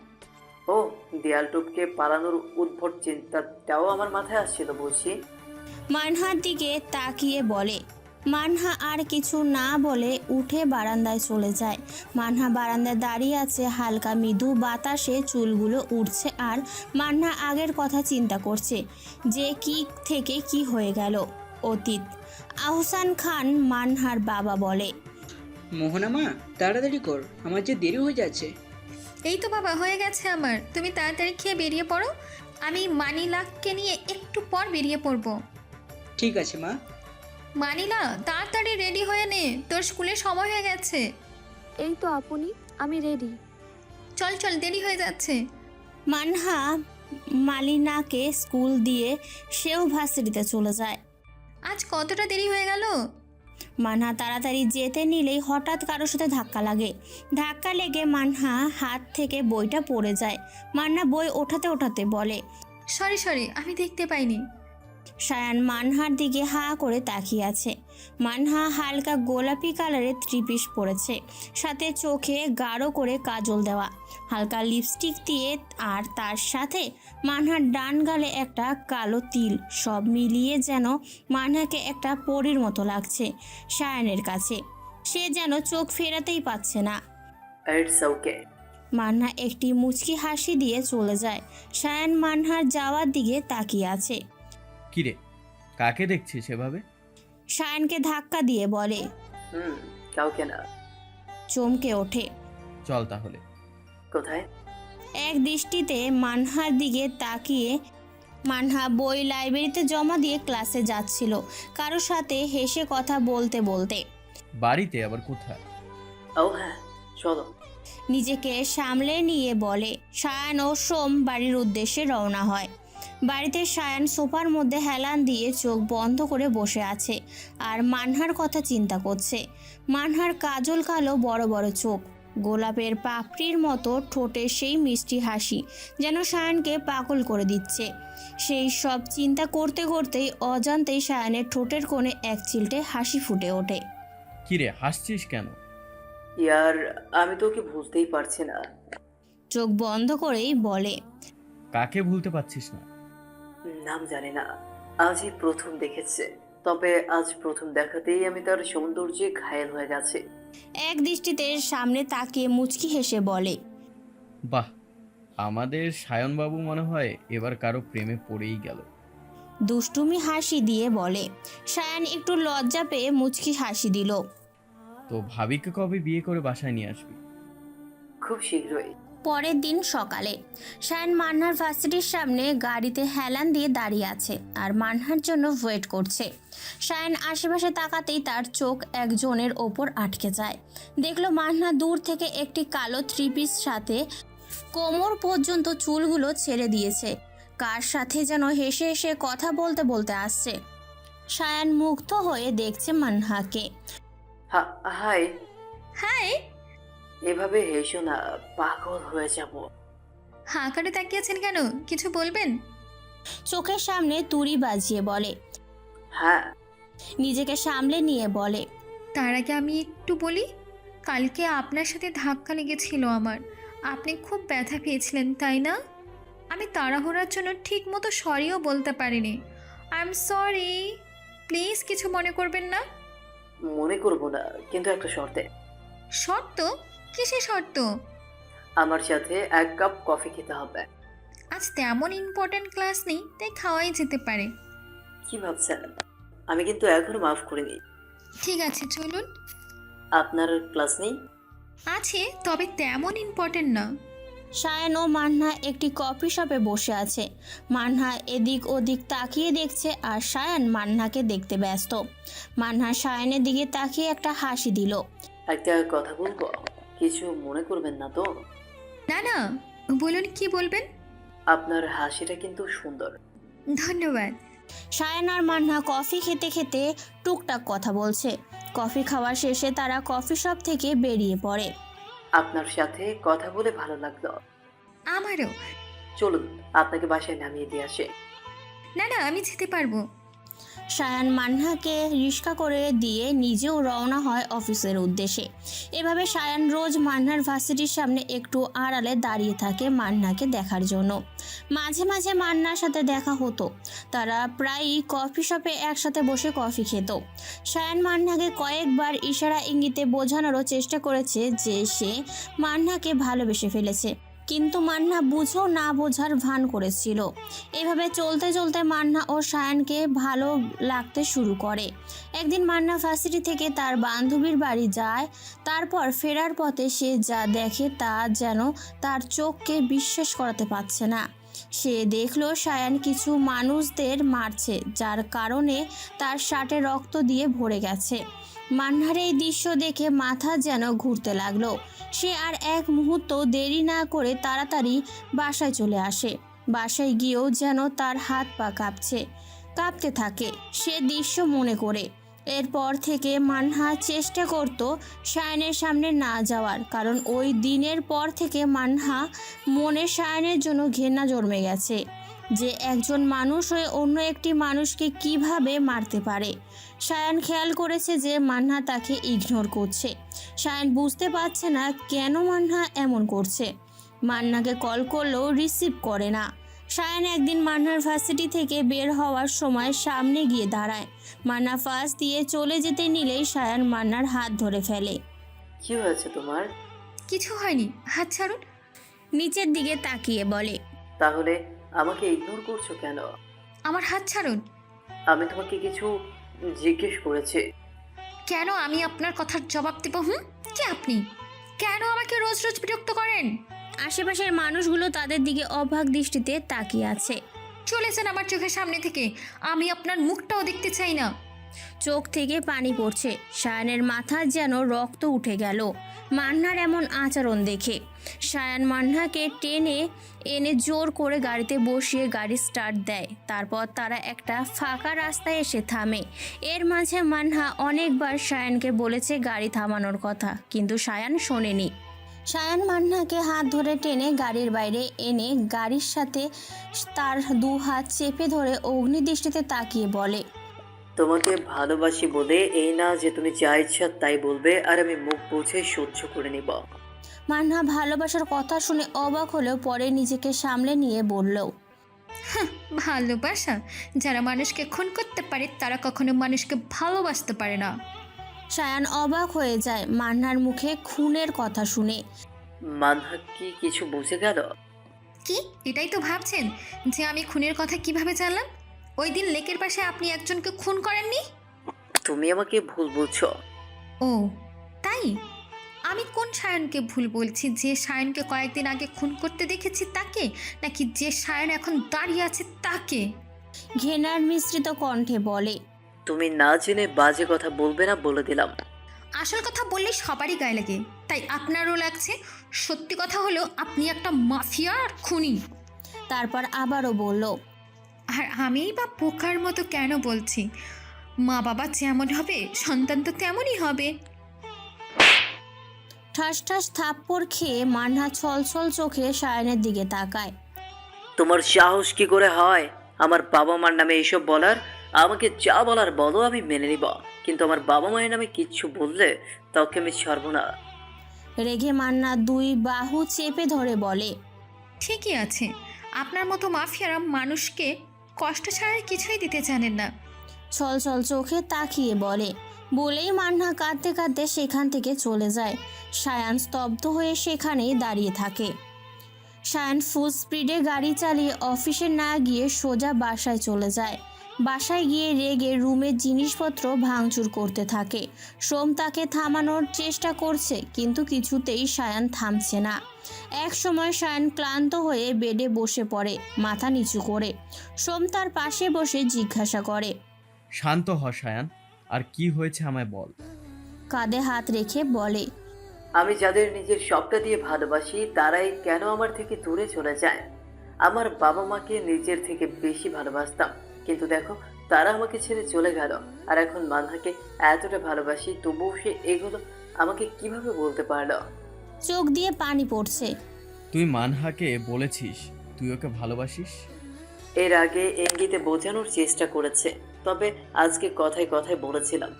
ও, দেয়াল টপকে পালানোর উদ্ভট চিন্তাটাও আমার মাথায় আসছিল বুঝছি। মানহার দিকে তাকিয়ে বলে। মানহা আর কিছু না বলে উঠে বারান্দায় চলে যায়। মানহা বারান্দায় দাঁড়িয়ে আছে, হালকা মৃদু বাতাসে চুলগুলো উড়ছে, আর মানহা আগের কথা চিন্তা করছে যে কি থেকে কি হয়ে গেল। অতীত। আহসান খান মানহার বাবা বলে, মোহনা মা, তাড়াতাড়ি কর, আমার যে দেরি হয়ে যাচ্ছে। এই তো বাবা, হয়ে গেছে আমার। তুমি তাড়াতাড়ি খেয়ে বেরিয়ে পড়ো, আমি মানিলাকে নিয়ে একটু পর বেরিয়ে পড়বো। ঠিক আছে মা। মানিলা, তাড়াতাড়ি রেডি হয়ে নে, তোর স্কুলের সময় হয়ে গেছে। এই তো আপনি, আমি রেডি। চল চল, দেরি হয়ে যাচ্ছে। মানহা মালিনাকে স্কুল দিয়ে সেও ভার্সিটিতে চলে যায়। আজ কতটা দেরি হয়ে গেল। মানহা তাড়াতাড়ি যেতে নিলেই হঠাৎ কারোর সাথে ধাক্কা লাগে। ধাক্কা লেগে মানহা হাত থেকে বইটা পড়ে যায়। মান্না বই ওঠাতে ওঠাতে বলে, সরি সরি, আমি দেখতে পাইনি। সায়ান মানহার দিকে হা করে তাকিয়ে আছে। মানহা হালকা গোলাপি কালারের থ্রি-পিস পরেছে, সাথে চোখে গাঢ় করে কাজল দেওয়া, হালকা লিপস্টিক দিয়ে, আর তার সাথে মানহার ডান গালে একটা কালো তিল। সব মিলিয়ে যেন মানহাকে একটা পরীর মতো লাগছে সায়ানের কাছে। সে যেন চোখ ফেরাতেই পাচ্ছে না। It's okay. মানহা একটি মুচকি হাসি দিয়ে চলে যায়। সায়ান মানহার যাওয়ার দিকে তাকিয়ে আছে। কিরে, কাকে দেখছিস সেভাবে? সায়ানকে ধাক্কা দিয়ে বলে। কাউকে না। চমকে ওঠে। চল তাহলে। কোথায়? এক দৃষ্টিতে মানহার দিকে তাকিয়ে। মানহা বই লাইব্রেরিতে জমা দিয়ে ক্লাসে যাচ্ছিল, কারোর সাথে হেসে কথা বলতে বলতে। বাড়িতে আবার কোথায়? ও হ্যাঁ, চলো। নিজেকে সামলে নিয়ে বলে। সায়ান ও সোম বাড়ির উদ্দেশ্যে রওনা হয়। বাড়িতে সায়ান সোফার মধ্যে হেলান দিয়ে চোখ বন্ধ করে বসে আছে আর মানহার কথা চিন্তা করছে। মানহার কাজল কালো বড় বড় চোখ, গোলাপের পাপড়ির মতো ঠোঁটে সেই মিষ্টি হাসি যেন সায়ানকে পাগল করে দিচ্ছে। সেই সব চিন্তা করতে করতেই অজান্তেই সায়ানের ঠোঁটের কোণে এক চিলটে হাসি ফুটে ওঠে। কিরে হাসছিস কেন? ইয়ার, আমি তোকে বুঝতেই পারছি না। চোখ বন্ধ করেই বলে, কাকে ভুলতে পারছিস না? নাম জানি না, আজই প্রথম দেখেছে। তবে আজ প্রথম দেখাতেই আমি তার সৌন্দর্যে ঘায়েল হয়ে গেছি। এক দৃষ্টিতে সামনে তাকিয়ে মুচকি হেসে বলে, বাহ, আমাদের সায়নবাবু মনে হয় এবার কারো প্রেমে পড়েই গেল। দুষ্টুমি হাসি দিয়ে বলে। সায়ান একটু লজ্জা পেয়ে মুচকি হাসি দিল। তো ভাবিকে কবে বিয়ে করে বাসায় নিয়ে আসবি? খুব শীঘ্রই। পরের দিন সকালে সায়ান মানহার ভার্সিটির সামনে গাড়িতে হেলান দিয়ে দাঁড়িয়ে আছে আর মানহার জন্য ওয়েট করছে। সায়ান আশেপাশে তাকাতেই তার চোখ একজনের ওপর আটকে যায়। দেখলো মানহা দূর থেকে একটি কালো থ্রি পিস সাথে কোমর পর্যন্ত চুলগুলো ছেড়ে দিয়েছে, কার সাথে যেন হেসে হেসে কথা বলতে বলতে আসছে। সায়ান মুগ্ধ হয়ে দেখছে মানহাকে। হাই। হাই। এভাবে হেসো না, পাগল হয়ে যাব। হাঁ করে তাকিয়েছেন কেন? কিছু বলবেন? চোখের সামনে তুড়ি বাজিয়ে বলে। হ্যাঁ। নিজেকে সামলে নিয়ে বলে, তার আগে আমি একটু বলি, কালকে আপনার সাথে ধাক্কা লেগেছিল আমার। আপনি খুব ব্যথা পেয়েছিলেন তাই না? আমি তাড়াহুড়ার জন্য ঠিক মতো সরিও বলতে পারিনি। আই এম সরি, প্লিজ কিছু মনে করবেন না। মনে করবো না, কিন্তু একটা শর্তে। শর্ত? কিসের শর্ত? আমার সাথে 1 কাপ কফি খেতে হবে। আজ তেমন ইম্পর্ট্যান্ট ক্লাস নেই, তাই খাওয়াই যেতে পারে। কি ভাবছেন? আমি কিন্তু এখনো মাফ করিনি। ঠিক আছে চলুন। আপনার ক্লাস নেই? আছে, তবে তেমন ইম্পর্ট্যান্ট না। সায়ান ও মানহা একটি কফি শপে বসে আছে। মানহা এদিক ওদিক তাকিয়ে দেখছে আর সায়ান মানহাকে দেখতে ব্যস্ত। মানহা সায়ানের দিকে তাকিয়ে একটা হাসি দিল। একটা কথা বলবো, কিছু মনে করবেন না তো? না না, বলুন কি বলবেন। আপনার হাসিটা কিন্তু সুন্দর। ধন্যবাদ। সায়ান আর মানহা কফি খেতে খেতে টুকটাক কথা বলছে। কফি খাওয়া শেষে তারা কফি শপ থেকে বেরিয়ে পড়ে। আপনার সাথে কথা বলে ভালো লাগলো। আমারও। চলুন আপনাকে বাসায় নামিয়ে দিয়ে আসে। না না, আমি যেতে পারবো। সায়ান মানহাকে রিক্সা করে দিয়ে নিজেও রওনা হয় অফিসের উদ্দেশ্যে। এভাবে সায়ান রোজ মানহার ভার্সিটির সামনে একটু আড়ালে দাঁড়িয়ে থাকে মানহাকে দেখার জন্য। মাঝে মাঝে মানহার সাথে দেখা হতো, তারা প্রায়ই কফি শপে একসাথে বসে কফি খেত। সায়ান মানহাকে কয়েকবার ইশারা ইঙ্গিতে বোঝানোরও চেষ্টা করেছে যে সে মানহাকে ভালোবেসে ফেলেছে, কিন্তু মান্না বুঝেও না বোঝার ভান করেছিল। এভাবে চলতে চলতে মান্না ও সায়ানকে ভালো লাগতে শুরু করে। একদিন মান্না ভার্সিটি থেকে তার বান্ধবীর বাড়ি যায়। তারপর ফেরার পথে সে যা দেখে তা যেন তার চোখকে বিশ্বাস করাতে পারছে না। সে দেখলো সায়ান কিছু মানুষদের মারছে, যার কারণে তার শার্টে রক্ত দিয়ে ভরে গেছে। মান্নার এই দৃশ্য দেখে মাথা যেন ঘুরতে লাগলো। সে আর এক মুহূর্ত দেরি না করে তাড়াতাড়ি বাসায় চলে আসে। বাসায় গিয়েও যেন তার হাত পা কাঁপতে থাকে সে দৃশ্য মনে করে। এরপর থেকে মানহা চেষ্টা করত সায়ানের সামনে না যাওয়ার, কারণ ওই দিনের পর থেকে মানহা মনে সায়ানের জন্য ঘৃণা জন্মে গেছে, যে একজন মানুষ হয়ে অন্য একটি মানুষকে কিভাবে মারতে পারে। সায়ান খেয়াল করেছে যে মানহা তাকে ইগনোর করছে। সায়ান বুঝতে পারছে না কেন মানহা এমন করছে। মান্নাকে কল করলেও রিসিভ করে না। সায়ান একদিন মান্নার ভার্সিটি থেকে বের হওয়ার সময় সামনে গিয়ে দাঁড়ায়। মান্না ফাঁস দিয়ে চলে যেতে নিলেই সায়ান মান্নার হাত ধরে ফেলে। কি হয়েছে তোমার? কিছু হয়নি, হাত ছাড়ুন। নিচের দিকে তাকিয়ে বলে, তাহলে আমাকে ইগনোর করছো কেন? আমার হাত ছাড়ুন। আমি তোমাকে কিছু জিজ্ঞেস করেছি। কেন আমি আপনার কথার জবাব দেব? কে আপনি? কেন আমাকে রোজ রোজ বিরক্ত করেন? আশেপাশের মানুষগুলো তাদের দিকে অবাক দৃষ্টিতে তাকিয়ে আছে। চলেছেন আমার চোখের সামনে থেকে, আমি আপনার মুখটাও দেখতে চাই না। চোখ থেকে পানি পড়ছে। সায়ানের মাথা যেন রক্ত উঠে গেল মান্নার এমন আচরণ দেখে। সায়ান মান্নাকে টেনে এনে জোর করে গাড়িতে বসিয়ে গাড়ি স্টার্ট দেয়। তারপর তারা একটা ফাঁকা রাস্তায় এসে থামে। এর মাঝে মান্না অনেকবার সায়ানকে বলেছে গাড়ি থামানোর কথা, কিন্তু সায়ান শোনেনি। সায়ান মান্নাকে হাত ধরে টেনে গাড়ির বাইরে এনে গাড়ির সাথে তার দু হাত চেপে ধরে অগ্নিদৃষ্টিতে তাকিয়ে বলে, তোমাকে ভালোবাসি বলে এই না যে তুমি যা ইচ্ছা তাই বলবে আর আমি মুখ বুঝে সহ্য করে নিব। মান্না ভালোবাসার কথা শুনে অবাক হলেও পরে নিজেকে সামলে নিয়ে বলল, ভালোবাসা? যারা মানুষকে খুন করতে পারে তারা কখনো মানুষকে ভালোবাসতে পারে না। সায়ান অবাক হয়ে যায় মান্নার মুখে খুনের কথা শুনে। মানহা কি কিছু বুঝে গেল? কি এটাই তো ভাবছেন যে আমি খুনের কথা কিভাবে জানলাম? ওই দিন লেকের পাশে আপনি একজনকে খুন করেননি? তুমি আমাকে ভুল বুঝছো। ও তাই? আমি কোন সায়নকে ভুল বলছি? যে সায়নকে কয়েকদিন আগে খুন করতে দেখেছি তাকে, নাকি যে সায়ন এখন দাঁড়িয়ে আছে তাকে? ঘৃণার মিশ্রিত কণ্ঠে বলে, তুমি না জেনে বাজে কথা বলবে না বলে দিলাম। আসল কথা বললে সবারই গায়ে লাগে, তাই আপনারও লাগছে। সত্যি কথা হলো আপনি একটা মাফিয়া আর খুনি। তারপর আবারও বলল, আর আমিই বা পোকার মতো কেন বলছি? মা বাবা যেমন হবে সন্তান তো তেমনই হবে। ঠাস ঠাস থাপ্পড় খেয়ে মান্না ছলছল চোখে সায়নের দিকে তাকায়। তোমার সাহস কি করে হয় আমার বাবা মার নামে এইসব বলার? আমাকে যা বলার বলো, আমি মেনে নিব, কিন্তু আমার বাবা মায়ের নামে কিচ্ছু বললে তাকে আমি ছাড়বো না। রেগে মান্না দুই বাহু চেপে ধরে বলে, ঠিকই আছে, আপনার মতো মাফিয়ারা মানুষকে কষ্ট ছাড়া আর কিছুই দিতে জানেন না। ছলছল চোখে তাকিয়ে বলে। বলেই মান্না কাঁদতে কাঁদতে সেখান থেকে চলে যায়। সায়ান স্তব্ধ হয়ে সেখানেই দাঁড়িয়ে থাকে। সায়ান ফুল স্পিডে গাড়ি চালিয়ে অফিসে না গিয়ে সোজা বাসায় চলে যায়। বাসায় গিয়ে রেগে রুমের জিনিসপত্র ভাঙচুর করতে থাকে। সোম তাকে থামানোর চেষ্টা করছে, কিন্তু কিছুতেই সায়ান থামছে না। এক সময় সায়ান ক্লান্ত হয়ে বেডে বসে পড়ে মাথা নিচু করে। সোম তার পাশে বসে জিজ্ঞাসা করে, শান্ত হ সায়ান, আর কি হয়েছে আমায় বল। কাঁধে হাত রেখে বলে, আমি যাদের নিজের সবটা দিয়ে ভালোবাসি তারাই কেন আমার থেকে দূরে চলে যায়? আমার বাবা মাকে নিজের থেকে বেশি ভালোবাসতাম, কিন্তু দেখো তারা আমাকে ছেড়ে চলে গেল। আর এখন মানহাকে এতটা ভালোবাসি, তবুও সে এগুলো আমাকে কিভাবে বলতে পারলো? চোখ দিয়ে পানি পড়ছে। তুই মানহাকে বলেছিস তুই ওকে ভালোবাসিস? এর আগে ইঙ্গিতে বোঝানোর চেষ্টা করেছে, তবে আজকে কথায় কথায় বলেছিলাম।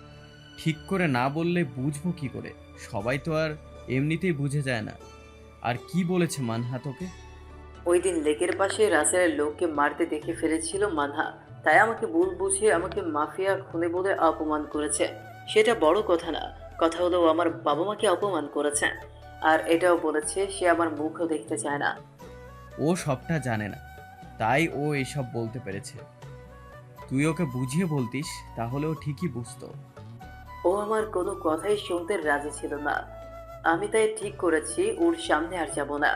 ঠিক করে না বললে বুঝবো কি করে? সবাই তো আর এমনিতেই বুঝে যায় না। আর কি বলেছে মানহা তোকে? ওই দিন লেকের পাশে রাসেলের লোককে মারতে দেখে ফেলেছিল মানহা, তাই আমাকে ভুল বুঝিয়ে আমাকে মাফিয়া খুনে বলে অপমান করেছে। সেটা বড় কথা না, কথা হলো ও আমার বাবা মাকে অপমান করেছে। আর এটাও বলেছে সে আমার মুখও দেখতে চায় না। ও সবটা জানে না, তাই ও এসব বলতে পেরেছে। তুই ওকে বুঝিয়ে বলতিস তাহলে ও ঠিকই বুঝতো। ও আমার কোনো কথাই শুনতে রাজি ছিল না। আমি তাই ঠিক করেছি ওর সামনে আর যাব না।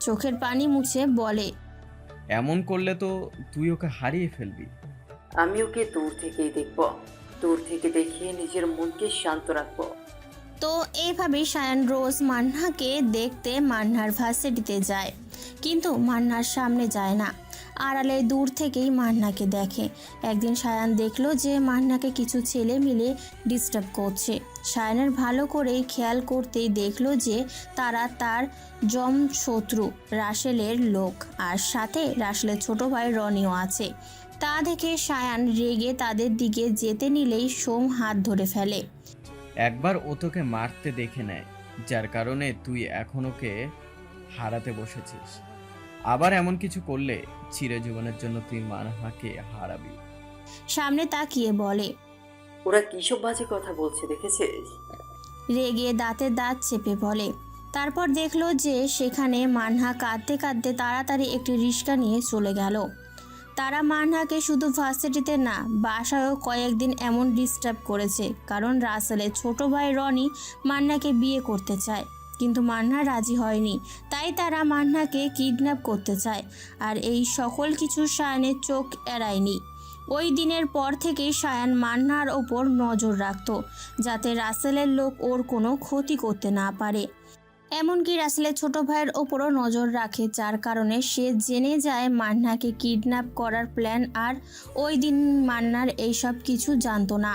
চোখের পানি মুছে বলে, এমন করলে তো তুই ওকে হারিয়ে ফেলবি। আমি ওকে দূর থেকেই দেখব, দূর থেকে দেখিয়ে নিজের মনকে শান্ত রাখবো। তো এইভাবেই সায়ান রোজ মান্নাকে দেখতে মান্নার ভার্সিটিতে যায়, কিন্তু মান্নার সামনে যায় না। আড়ালে দূর থেকেই মান্নাকে দেখে। একদিন সায়ান দেখলো যে মান্নাকে কিছু ছেলে মিলে ডিস্টার্ব করছে। সায়ানের ভালো করে খেয়াল করতেই দেখলো যে তারা তার শত্রু রাসেলের লোক, আর সাথে রাসেলের ছোট ভাই রনিও আছে। তা দেখে সায়ান রেগে তাদের দিকে যেতে নিলেই সোম হাত ধরে ফেলে। একবার ও তোকে মারতে দেখে নেয়, যার কারণে তুই এখন ওকে হারাতে বসেছিস। আবার এমন কিছু করলে চিরজীবনের জন্য তুই মানহাকে হারাবি। সামনে তাকিয়ে বলে, ওরা কিসব বাজে কথা বলছে দেখেছিস? রেগে দাঁতে দাঁত চেপে বলে। তারপর দেখলো যে সেখানে মানহা কাঁদতে কাঁদতে তাড়াতাড়ি একটি রিক্সা নিয়ে চলে গেল। তারা মানহাকে শুধু ভার্সিটিতে না, বাসায়ও কয়েকদিন এমন ডিস্টার্ব করেছে, কারণ রাসেলের ছোট ভাই রনি মান্নাকে বিয়ে করতে চায়, কিন্তু মান্না রাজি হয়নি। তাই তারা মান্নাকে কিডন্যাপ করতে চায়। আর এই সকল কিছু সায়নের চোখ এড়ায়নি। ওই দিনের পর থেকেই সায়ান মান্নার ওপর নজর রাখত, যাতে রাসেলের লোক ওর কোনো ক্ষতি করতে না পারে। এমনকি রাসেলের ছোট ভাইয়ের ওপরও নজর রাখে, যার কারণে সে জেনে যায় মান্নাকে কিডন্যাপ করার প্ল্যান। আর ওই দিন মান্নার এইসব কিছু জানতো না।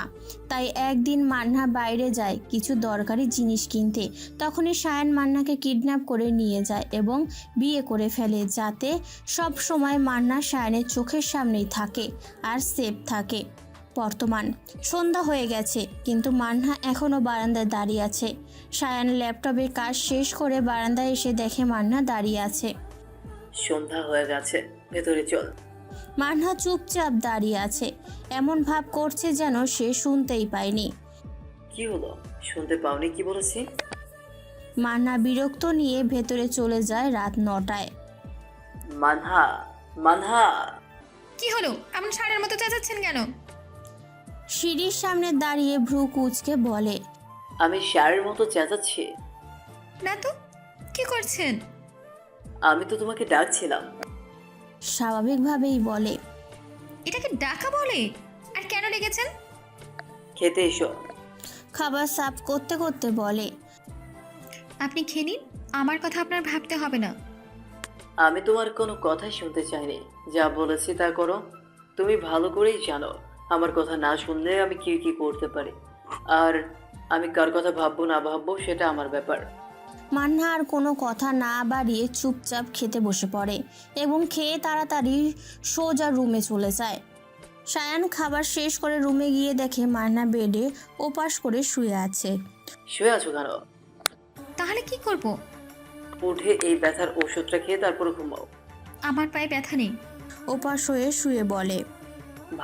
তাই একদিন মান্না বাইরে যায় কিছু দরকারি জিনিস কিনতে। তখনই সায়ান মান্নাকে কিডন্যাপ করে নিয়ে যায় এবং বিয়ে করে ফেলে, যাতে সব সময় মান্না সায়ানের চোখের সামনেই থাকে আর সেফ থাকে। বর্তমান সন্ধ্যা হয়ে গেছে, কিন্তু মান্না এখনও বারান্দায় দাঁড়িয়ে আছে। সায়ান ল্যাপটপে কাজ শেষ করে বারান্দায় এসে দেখে মান্না দাঁড়িয়ে আছে। সন্ধ্যা হয়ে গেছে, ভেতরে চল। মান্না চুপচাপ দাঁড়িয়ে আছে, এমন ভাব করছে যেন সে শুনতেই পায়নি। কি হলো, শুনতে পাওনি কি বলেছি? মান্না বিরক্ত নিয়ে ভেতরে চলে যায় রাত 9টায়। মানহা, মানহা। কি হলো, এমন ষাঁড়ের মতো চেঁচাচ্ছেন কেন? সিঁড়ির সামনে দাঁড়িয়ে ভ্রু কুঁচকে বলে, আমি ষাঁড়ের মতো চেঁচাচ্ছি? না তো, কি করছেন? আমি তো তোমাকে ডাকছিলাম। স্বাভাবিকভাবেই বলে। এটাকে ডাকা বলে? আর কেন ডেকেছেন? খেতে এসো। খাবার সাফ করতে করতে বলে, আপনি খেয়ে নিন, আমার কথা আপনার ভাবতে হবে না। আমি তোমার কোনো কথাই শুনতে চাইনি, যা বলেছি তা করো। তুমি ভালো করেই জানো আমার কথা না শুনলে আমি কি কি করতে পারি। আর আমি কার কথা ভাববো না ভাববো সেটা আমার ব্যাপার। মান্না আর কোনো কথা না বাড়িয়ে চুপচাপ খেতে বসে পড়ে এবং খেয়ে তাড়াতাড়ি সোজা রুমে চলে যায়। সায়ান খাবার শেষ করে রুমে গিয়ে দেখে মান্না বেডে ওপাশ করে শুয়ে আছে। শুয়ে আছো কেন? তাহলে কি করব? উঠে এই ব্যথার ওষুধটা খেয়ে তারপর ঘুমাও। আমার পায়ে ব্যথা নেই। ওপাশ হয়ে শুয়ে বলে,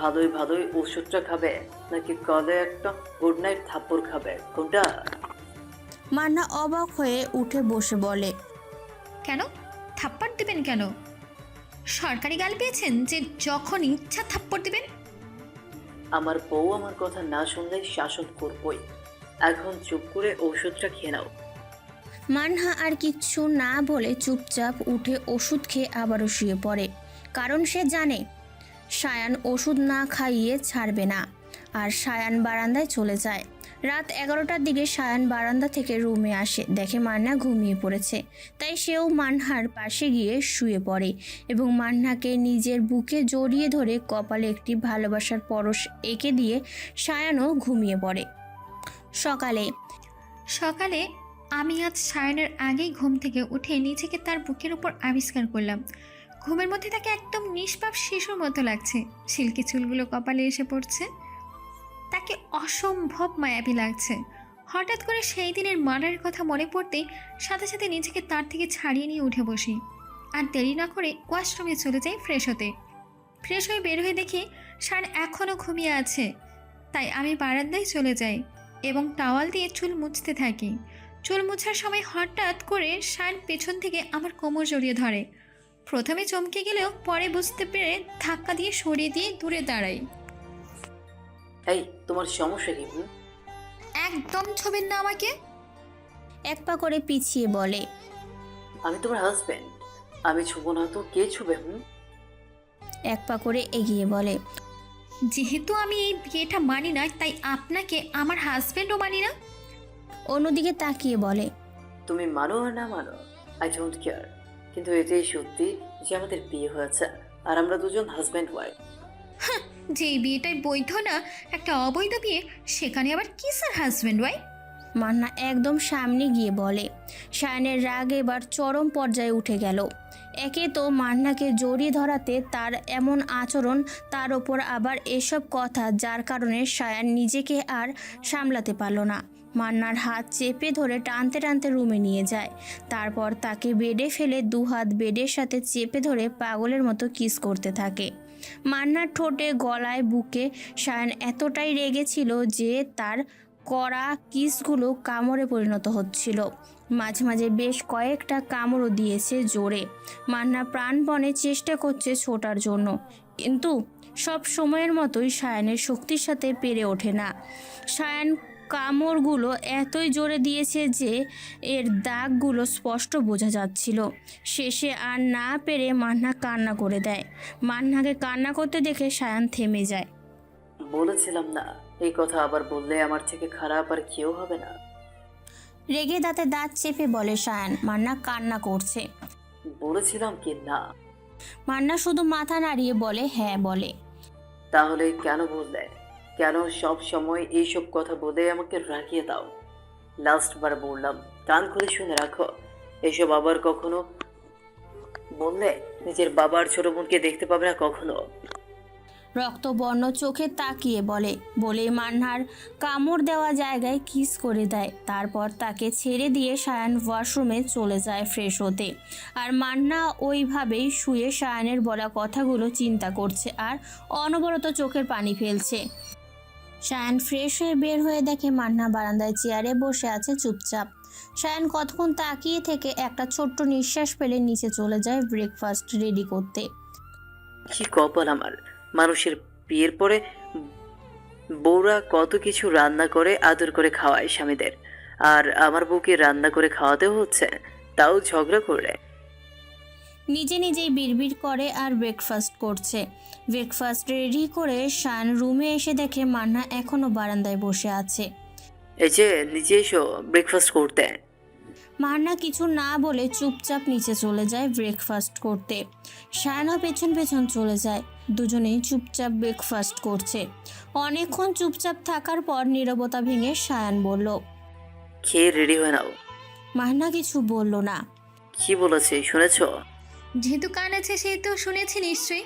ভালোই ভালোই ওষুধটা খাবে নাকি কলে একটা গুড নাইট থাপ্পড় খাবে, কোনটা? মান্না অবাক হয়ে উঠে বসে বলে, কেন থাপ্পড় দিবেন কেন? সরকারি গাল পেয়েছেন যে যখন ইচ্ছা থাপ্পড় দিবেন? আমার বউ আমার কথা না শুনলে শাসন করবই। এখন চুপ করে ওষুধটা খেয়ে নাও। মান্না আর কিচ্ছু না বলে চুপচাপ উঠে ওষুধ খেয়ে আবারও শুয়ে পড়ে, কারণ সে জানে সায়ান ওষুধ না খাইয়ে ছাড়বে না। আর সায়ান বারান্দায় চলে যায়। রাত 11টার দিকে সায়ান বারান্দা থেকে রুমে আসে, দেখে মান্না ঘুমিয়ে পড়েছে। তাই সেও মান্নার পাশে গিয়ে শুয়ে পড়ে এবং মান্নাকে নিজের বুকে জড়িয়ে ধরে কপালে একটি ভালোবাসার পরশ এঁকে দিয়ে সায়ানও ঘুমিয়ে পড়ে। সকালে আমি আজ সায়নের আগেই ঘুম থেকে উঠে নিজেকে তার বুকের উপর আবিষ্কার করলাম। ঘুমের মধ্যে তাকে একদম নিষ্পাপ শিশুর মতো লাগছে। সিল্কি চুলগুলো কপালে এসে পড়ছে, তাকে অসম্ভব মায়াবী লাগছে। হঠাৎ করে সেই দিনের মার্ডারের কথা মনে পড়তেই সাথে সাথে নিজেকে তার থেকে ছাড়িয়ে নিয়ে উঠে বসি। আর দেরি না করে ওয়াশরুমে চলে যাই ফ্রেশ হতে। ফ্রেশ হয়ে বের হয়ে দেখি সায়ন এখনও ঘুমিয়ে আছে। তাই আমি বারান্দায় চলে যাই এবং টাওয়াল দিয়ে চুল মুছতে থাকি। চুল মোছার সময় হঠাৎ করে সায়ন পেছন থেকে আমার কোমর জড়িয়ে ধরে। প্রথমে চমকে গেলেও পরে বুঝতে পেরে ধাক্কা দিয়ে সরিয়ে দিয়ে দূরে দাঁড়াই। এই তোমার সমস্যা কি? একদম ছবেন না আমাকে। এক পা করে পিছিয়ে বলে, আমি তোমার হাজবেন্ড, আমি ছুবো না তো কে ছুবে? এক পা করে এগিয়ে বলে, যেহেতু আমি এই বিয়েটা মানি না, তাই আপনাকে আমার হাজবেন্ডও মানি না। অন্যদিকে তাকিয়ে বলে, তুমি মানো আর না মানো, আই ডোন্ট কেয়ার। কিন্তু এটাই সত্যি যে আমাদের বিয়ে হয়েছে আর আমরা দুজন হাজব্যান্ড ওয়াইফ। যে বিয়েটাই বৈধ না, একটা অবৈধ বিয়ে, সেখানে আবার কি স্যার হাজবেন্ড ওয়াইফ? মান্না একদম সামনে গিয়ে বলে। সায়নের রাগ এবার চরম পর্যায়ে উঠে গেল। একে তো মান্নাকে জড়িয়ে ধরাতে তার এমন আচরণ, তার ওপর আবার এসব কথা, যার কারণে সায়ান নিজেকে আর সামলাতে পারল না। মান্নার হাত চেপে ধরে টানতে টানতে রুমে নিয়ে যায়। তারপর তাকে বেডে ফেলে দুহাত বেডের সাথে চেপে ধরে পাগলের মতো কিস করতে থাকে। মান্নার ঠোঁটে, গলায়, বুকে সায়ান এতটাই রেগেছিল যে তার কড়া কিসগুলো কামড়ে পরিণত হচ্ছিল। মাঝে মাঝে বেশ কয়েকটা কামড়ও দিয়েছে জোরে। মান্না প্রাণপণে চেষ্টা করছে ছোটার জন্য, কিন্তু সব সময়ের মতোই সায়ানের শক্তির সাথে পেরে ওঠে না। সায়ান কামড়গুলো এতই জোরে দিয়েছে যে এর দাগগুলো স্পষ্ট বোঝা যাচ্ছিল। শেষে আর না পেরে মান্না কান্না করে দেয়। মান্নাকে কান্না করতে দেখে সায়ান থেমে যায়। বলেছিলাম না, এই কথা আবার বললে আমার থেকে খারাপ আর কেউ হবে না। রেগে দাঁতে দাঁত চেপে বলে সায়ান। মান্না কান্না করছে। বলেছিলাম কি না? মান্না শুধু মাথা নাড়িয়ে বলে হ্যাঁ বলে। তাহলে কেন বললে? কেন সব সময় এইসব কথা বলে আমাকে রাখিয়ে দাও? লাস্ট বার বললাম, কান খুলে শুনে রাখো। এসব আবার কখনো বললে নিজের বাবার ছোট বোনকে দেখতে পাবে না কখনো। রক্তবর্ণ চোখে তাকিয়ে বলেই মান্নার কামড় দেওয়া জায়গায় কিস করে দেয়। তারপর তাকে ছেড়ে দিয়ে সায়ান ওয়াশরুমে চলে যায় ফ্রেশ হতে। আর মান্না ওইভাবেই শুয়ে সায়ানের বলা কথাগুলো চিন্তা করছে আর অনবরত চোখের পানি ফেলছে। সায়ান ফ্রেশ হয়ে বের হয়ে দেখে মান্না বারান্দায় চেয়ারে বসে আছে চুপচাপ। সায়ান কতক্ষণ তাকিয়ে থেকে একটা ছোট্ট নিঃশ্বাস ফেলে নিচে চলে যায় ব্রেকফাস্ট রেডি করতে। কি কপাল আমার! মানুষের বিয়ের পরে বউরা কত কিছু রান্না করে আদর করে খাওয়ায় স্বামীদের, আর আমার বউকে রান্না করে খাওয়াতে হচ্ছে, তাও ঝগড়া করে। নিজে নিজেই বিড়বিড় করে আর ব্রেকফাস্ট করছে। ব্রেকফাস্ট রেডি করে সায়ান রুমে এসে দেখে মান্না এখনো বারান্দায় বসে আছে। এই যে নিচে এসো ব্রেকফাস্ট করতে। মান্না কিছু না বলে চুপচাপ নিচে চলে যায় ব্রেকফাস্ট করতে। সায়ানও পেছন পেছন চলে যায়। দুজনেই চুপচাপ ব্রেকফাস্ট করছে। অনেকক্ষণ চুপচাপ থাকার পর নীরবতা ভেঙে সায়ান বলল, খেয়ে রেডি হয়ে নাও। মান্না কিছু বলল না। কি বলেছে শুনেছ? যেহেতু কান আছে সেহেতু শুনেছি নিশ্চয়ই।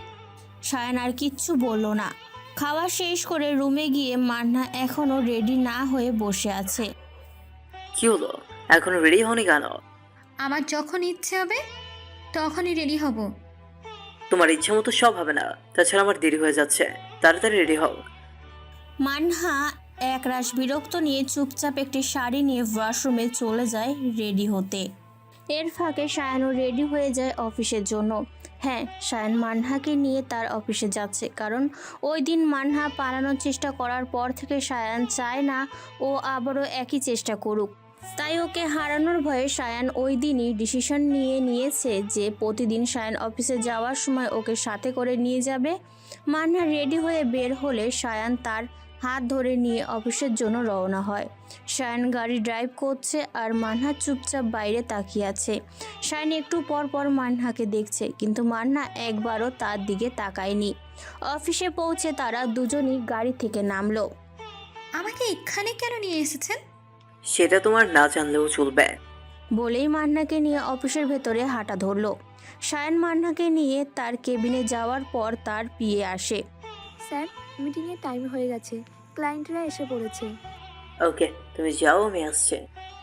সায়ান আর কিচ্ছু বলল না। খাওয়া শেষ করে রুমে গিয়ে মান্না এখনো রেডি না হয়ে বসে আছে। কি হলো, এখনো রেডি হওনি কেন? আমার যখন ইচ্ছে হবে তখনই রেডি হব। তোমার ইচ্ছা মতো সব হবে না, তাছাড়া আমার দেরি হয়ে যাচ্ছে, তাড়াতাড়ি রেডি হও। মান্না একরাশ বিরক্ত নিয়ে চুপচাপ একটি শাড়ি নিয়ে ওয়াশরুমে চলে যায় রেডি হতে। এর ফাঁকে সায়ানও রেডি হয়ে যায় অফিসের জন্য। হ্যাঁ, সায়ান মান্নাকে নিয়ে তার অফিসে যাচ্ছে, কারণ ওই দিন মান্না পালানোর চেষ্টা করার পর থেকে সায়ান চায় না ও আবারও একই চেষ্টা করুক। তাই ওকে হারানোর ভয়ে সায়ান ওই দিনই ডিসিশন নিয়েছে যে প্রতিদিন সায়ান অফিসে যাওয়ার সময় ওকে সাথে করে নিয়ে যাবে। মান্না রেডি হয়ে বের হলে সায়ান তার হাত ধরে নিয়ে অফিসের জন্য রওনা হয়। সায়ান গাড়ি ড্রাইভ করছে আর মান্না চুপচাপ বাইরে তাকিয়ে আছে। সায়ান একটু পর পর মান্নাকে দেখছে, কিন্তু মান্না একবারও তার দিকে তাকায়নি। অফিসে পৌঁছে তারা দুজনই গাড়ি থেকে নামলো। আমাকে এখানে কেন নিয়ে এসেছেন? সেটা তোমার না জানলেও চলবে। বলেই মান্নাকে নিয়ে অফিসের ভেতরে হাঁটা ধরলো। সায়ান মান্নাকে নিয়ে তার কেবিনে যাওয়ার পর তার পিএ আসে। স্যার, মিটিংয়ের টাইম হয়ে গেছে, ক্লায়েন্টরা এসে পড়েছে। ওকে, তুমি যাও, আমি আসছি।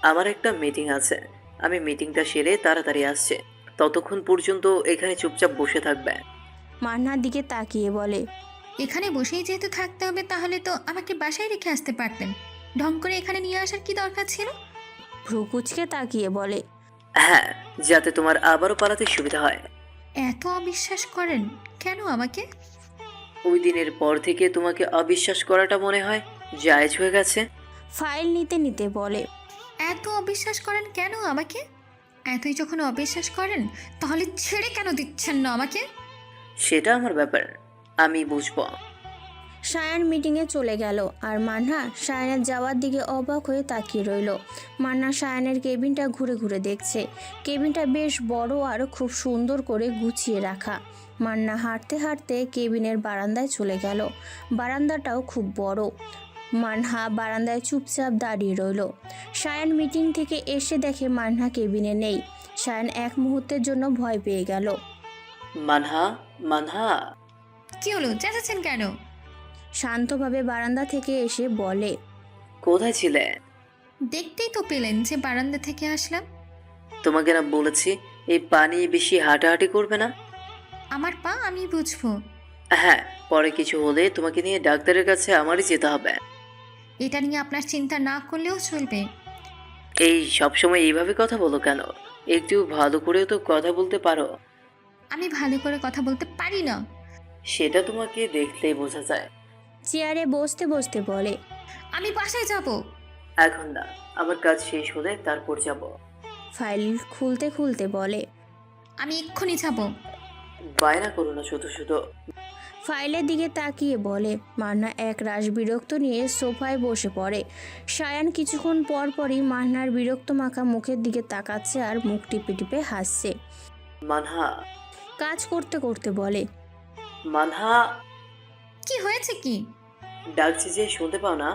আমার একটা মিটিং আছে, আমি মিটিংটা সেরে তাড়াতাড়ি আসছি। ততক্ষণ পর্যন্ত এখানে চুপচাপ বসে থাকবে। মান্নার দিকে তাকিয়ে বলে, এখানে বসেই যেহেতু থাকতে হবে তাহলে তো আমাকে বাসায় রেখে আসতে পারতেন। ঢং করে এখানে নিয়ে আসার কি দরকার ছিল? ভ্রু কুঁচকে তাকিয়ে বলে, হ্যাঁ, যাতে তোমার আবারও পালাতে সুবিধা হয়। এত অবিশ্বাস করেন কেন আমাকে? ওই দিনের পর থেকে তোমাকে অবিশ্বাস করাটা মনে হয় জায়েজ হয়ে গেছে। ফাইল নিতে নিতে বলে, এত অবিশ্বাস করেন কেন আমাকে? এতই যখন অবিশ্বাস করেন তাহলে ছেড়ে কেন দিচ্ছেন না আমাকে? সেটা আমার ব্যাপার, আমি বুঝবো। সায়ান মিটিংয়ে চলে গেল আর মান্না সায়ানের যাওয়ার দিকে অবাক হয়ে তাকিয়ে রইল। মান্না সায়ানের কেবিনটা ঘুরে ঘুরে দেখছে। কেবিনটা বেশ বড় আর খুব সুন্দর করে গুছিয়ে রাখা। মান্না হাঁটতে হাঁটতে কেবিনের বারান্দায় চলে গেল। বারান্দাটাও খুব বড়। মান্না বারান্দায় চুপচাপ দাঁড়িয়ে রইল। সায়ান মিটিং থেকে এসে দেখে মান্না কেবিনে নেই। সায়ান এক মুহূর্তের জন্য ভয় পেয়ে গেল। মানহা, মানহা। কি হলো, চেঁচাচ্ছেন কেন? শান্তভাবে বারান্দা থেকে এসে বলে, কোথায় ছিলে? দেখতেই তো পেলেন যে বারান্দা থেকে আসলাম। তোমাকে না বলেছি এই পানি বেশি হাঁটাহাঁটি করবে না? আমার পা আমি বুঝবো। হ্যাঁ, পরে কিছু হলে তোমাকে নিয়ে ডাক্তারের কাছে আমারই যেতে হবে। এটা নিয়ে আপনার চিন্তা না করলেও চলবে। এই সবসময় এইভাবে কথা বলো কেন? একটু ভালো করেও তো কথা বলতে পারো। আমি ভালো করে কথা বলতে পারি না। সেটা তোমাকে দেখলেই বোঝা যায়। চেয়ারে বসতে বসতে বলে, আমি বাসায় যাব। এখন না, আমার কাজ শেষ হলে তারপর যাব। ফাইল খুলতে খুলতে বলে। আমি এক্ষুনি যাবো। বায়না করো না শুধু শুধু। ফাইলের দিকে তাকিয়ে বলে। মান্না এক রাশ বিরক্ত নিয়ে সোফায় বসে পড়ে। সায়ান কিছুক্ষণ পর পরই মান্নার বিরক্ত মাখা মুখের দিকে তাকাচ্ছে আর মুখ টিপে টিপে হাসছে। মানহা, কাজ করতে করতে বলে। মানহা, কি হয়েছে কি? ডাকছি যে শুনতে পাও না?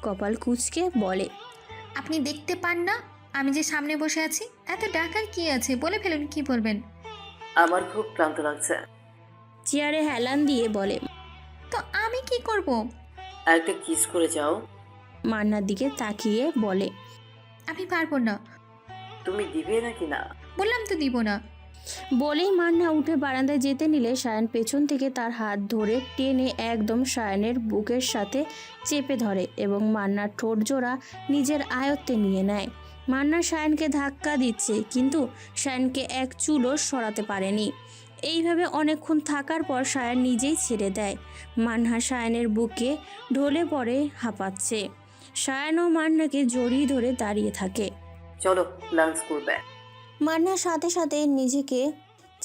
কপাল কুঁচকে বলে। আপনি দেখতে পান না আমি যে সামনে বসে আছি? এত ডাকার কি আছে, বলে ফেলুন কি বলবেন। আমার খুব ক্লান্ত লাগছে। চেয়ারে হেলান দিয়ে বলে। তো আমি কি করব? একটা কিস করে যাও। মান্নার দিকে তাকিয়ে বলে। আমি পারবো না। তুমি দিবে নাকি না? বললাম তো দিব না। বলেই মান্না উঠে বারান্দায় যেতে নিলে সায়ান পেছন থেকে তার হাত ধরে টেনে একদম সায়ানের বুকের সাথে চেপে ধরে এবং মান্নার ঠোঁট জোড়া নিজের আয়ত্তে নিয়ে নেয়। মান্না সায়ানকে ধাক্কা দিচ্ছে, কিন্তু সায়ানকে এক চুলও সরাতে পারেনি। এইভাবে অনেকক্ষণ থাকার পর সায়ান নিজেই ছেড়ে দেয়। মান্না সায়ানের বুকে ঢলে পড়ে হাঁপাচ্ছে। সায়ান ও মান্নাকে জড়িয়ে ধরে দাঁড়িয়ে থাকে। চলো লাঞ্চ করবে। মান্নার সাথে সাথে নিজেকে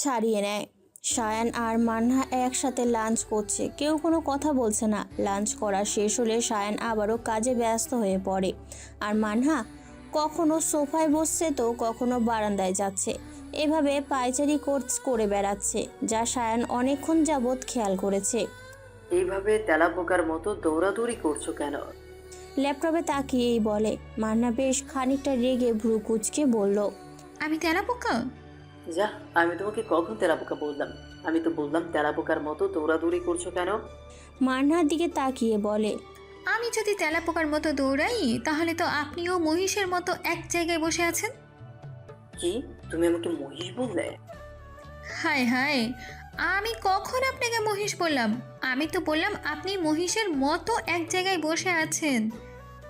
ছাড়িয়ে নেয়। সায়ান আর মান্না একসাথে লাঞ্চ করছে, কেউ কোনো কথা বলছে না। লাঞ্চ করা শেষ হলে সায়ান আবারও কাজে ব্যস্ত হয়ে পড়ে, আর মান্না কখনো সোফায় বসছে তো কখনো বারান্দায় যাচ্ছে। এভাবে পায়চারি করে বেড়াচ্ছে, যা সায়ান অনেকক্ষণ যাবৎ খেয়াল করেছে। এইভাবে তেলা পোকার মতো দৌড়াদৌড়ি করছো কেন? ল্যাপটপে তাকিয়েই বলে। মান্না বেশ খানিকটা রেগে ভ্রু কুঁচকে বলল। আমি তেলা পোকা? যা, আমি তোমাকে কখন তেলা পোকা বললাম? আমি তো বললাম তেলা পোকার মতো দৌড়াদৌড়ি করছো কেন? মান্নার দিকে তাকিয়ে বলে। আমি যদি তেলা পোকার মতো দৌড়াই তাহলে তো আপনিও মহিষের মতো এক জায়গায় বসে আছেন। কি, তুমি আমাকে মহিষ বললে? হায় হায়, আমি কখন আপনাকে মহিষ বললাম? আমি তো বললাম আপনি মহিষের মতো এক জায়গায় বসে আছেন।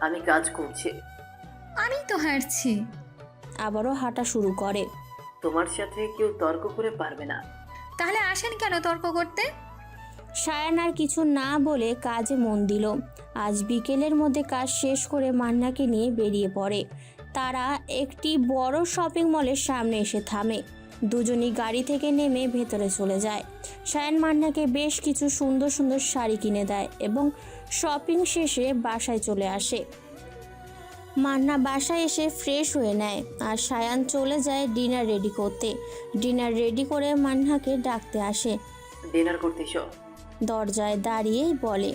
আমি কাজ করছি। আমি তো হারছি। আবারও হাঁটা শুরু করে। তোমার সাথে কেউ তর্ক করে পারবে না। তাহলে আসেন কেন তর্ক করতে? সায়ান আর কিছু না বলে কাজে মন দিল। আজ বিকেলের মধ্যে কাজ শেষ করে মান্নাকে নিয়ে বেরিয়ে পড়ে। তারা একটি বড় শপিং মলের সামনে এসে থামে। দুজনই গাড়ি থেকে নেমে ভেতরে চলে যায়। সায়ান মান্নাকে বেশ কিছু সুন্দর সুন্দর শাড়ি কিনে দেয় এবং শপিং শেষে বাসায় চলে আসে। মান্না বাসায় এসে ফ্রেশ হয়ে নেয়, আর সায়ান চলে যায় ডিনার রেডি করতে। ডিনার রেডি করে মান্নাকে ডাকতে আসে। ডিনার করতে এসো। দরজায় দাঁড়িয়েই বলে।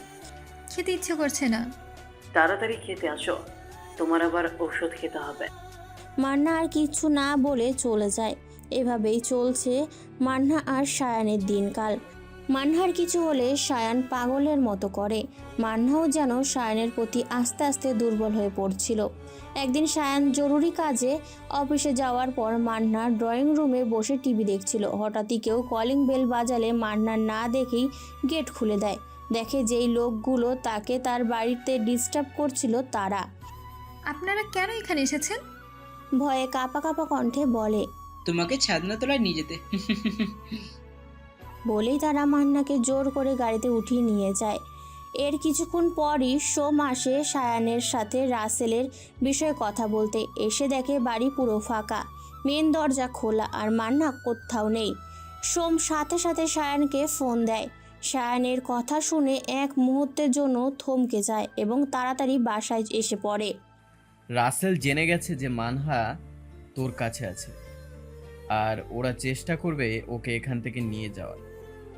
খেতে ইচ্ছে করছে না। তাড়াতাড়ি খেতে আসো, তোমার আবার ওষুধ খেতে হবে। মান্না আর কিছু না বলে চলে যায়। এভাবেই চলছে মান্না আর সায়ানের দিনকাল। মান্নার কিছু হলে সায়ান পাগলের মতো করে। মান্নাও যেন সায়ানের প্রতি আস্তে আস্তে দুর্বল হয়ে পড়ছিল। একদিন সায়ান জরুরি কাজে অফিসে যাওয়ার পর মান্না ড্রয়িং রুমে বসে টিভি দেখছিল। হঠাৎই কেউ কলিং বেল বাজালে মান্না না দেখেই গেট খুলে দেয়। দেখে যেই লোকগুলো তাকে তার বাড়িতে ডিস্টার্ব করছিল তারা। আপনারা কেন এখানে এসেছেন? ভয়ে কাঁপা কাঁপা কণ্ঠে বলে। তোমাকে ছাদনা তলায় নিয়ে যেতে। বলেই তারা মান্নাকে জোর করে গাড়িতে উঠিয়ে নিয়ে যায়। এর কিছুক্ষণ পরই সোম আসে সায়ানের সাথে রাসেলের বিষয়ে কথা বলতে। এসে দেখে বাড়ি পুরো ফাঁকা, মেন দরজা খোলা আর মান্না কোথাও নেই। সোম সাথে সাথে সায়ানকে ফোন দেয়। সায়ানের কথা শুনে এক মুহূর্তের জন্য থমকে যায় এবং তাড়াতাড়ি বাসায় এসে পড়ে। রাসেল জেনে গেছে যে মানহা তোর কাছে আছে, আর ওরা চেষ্টা করবে ওকে এখান থেকে নিয়ে যাওয়ার।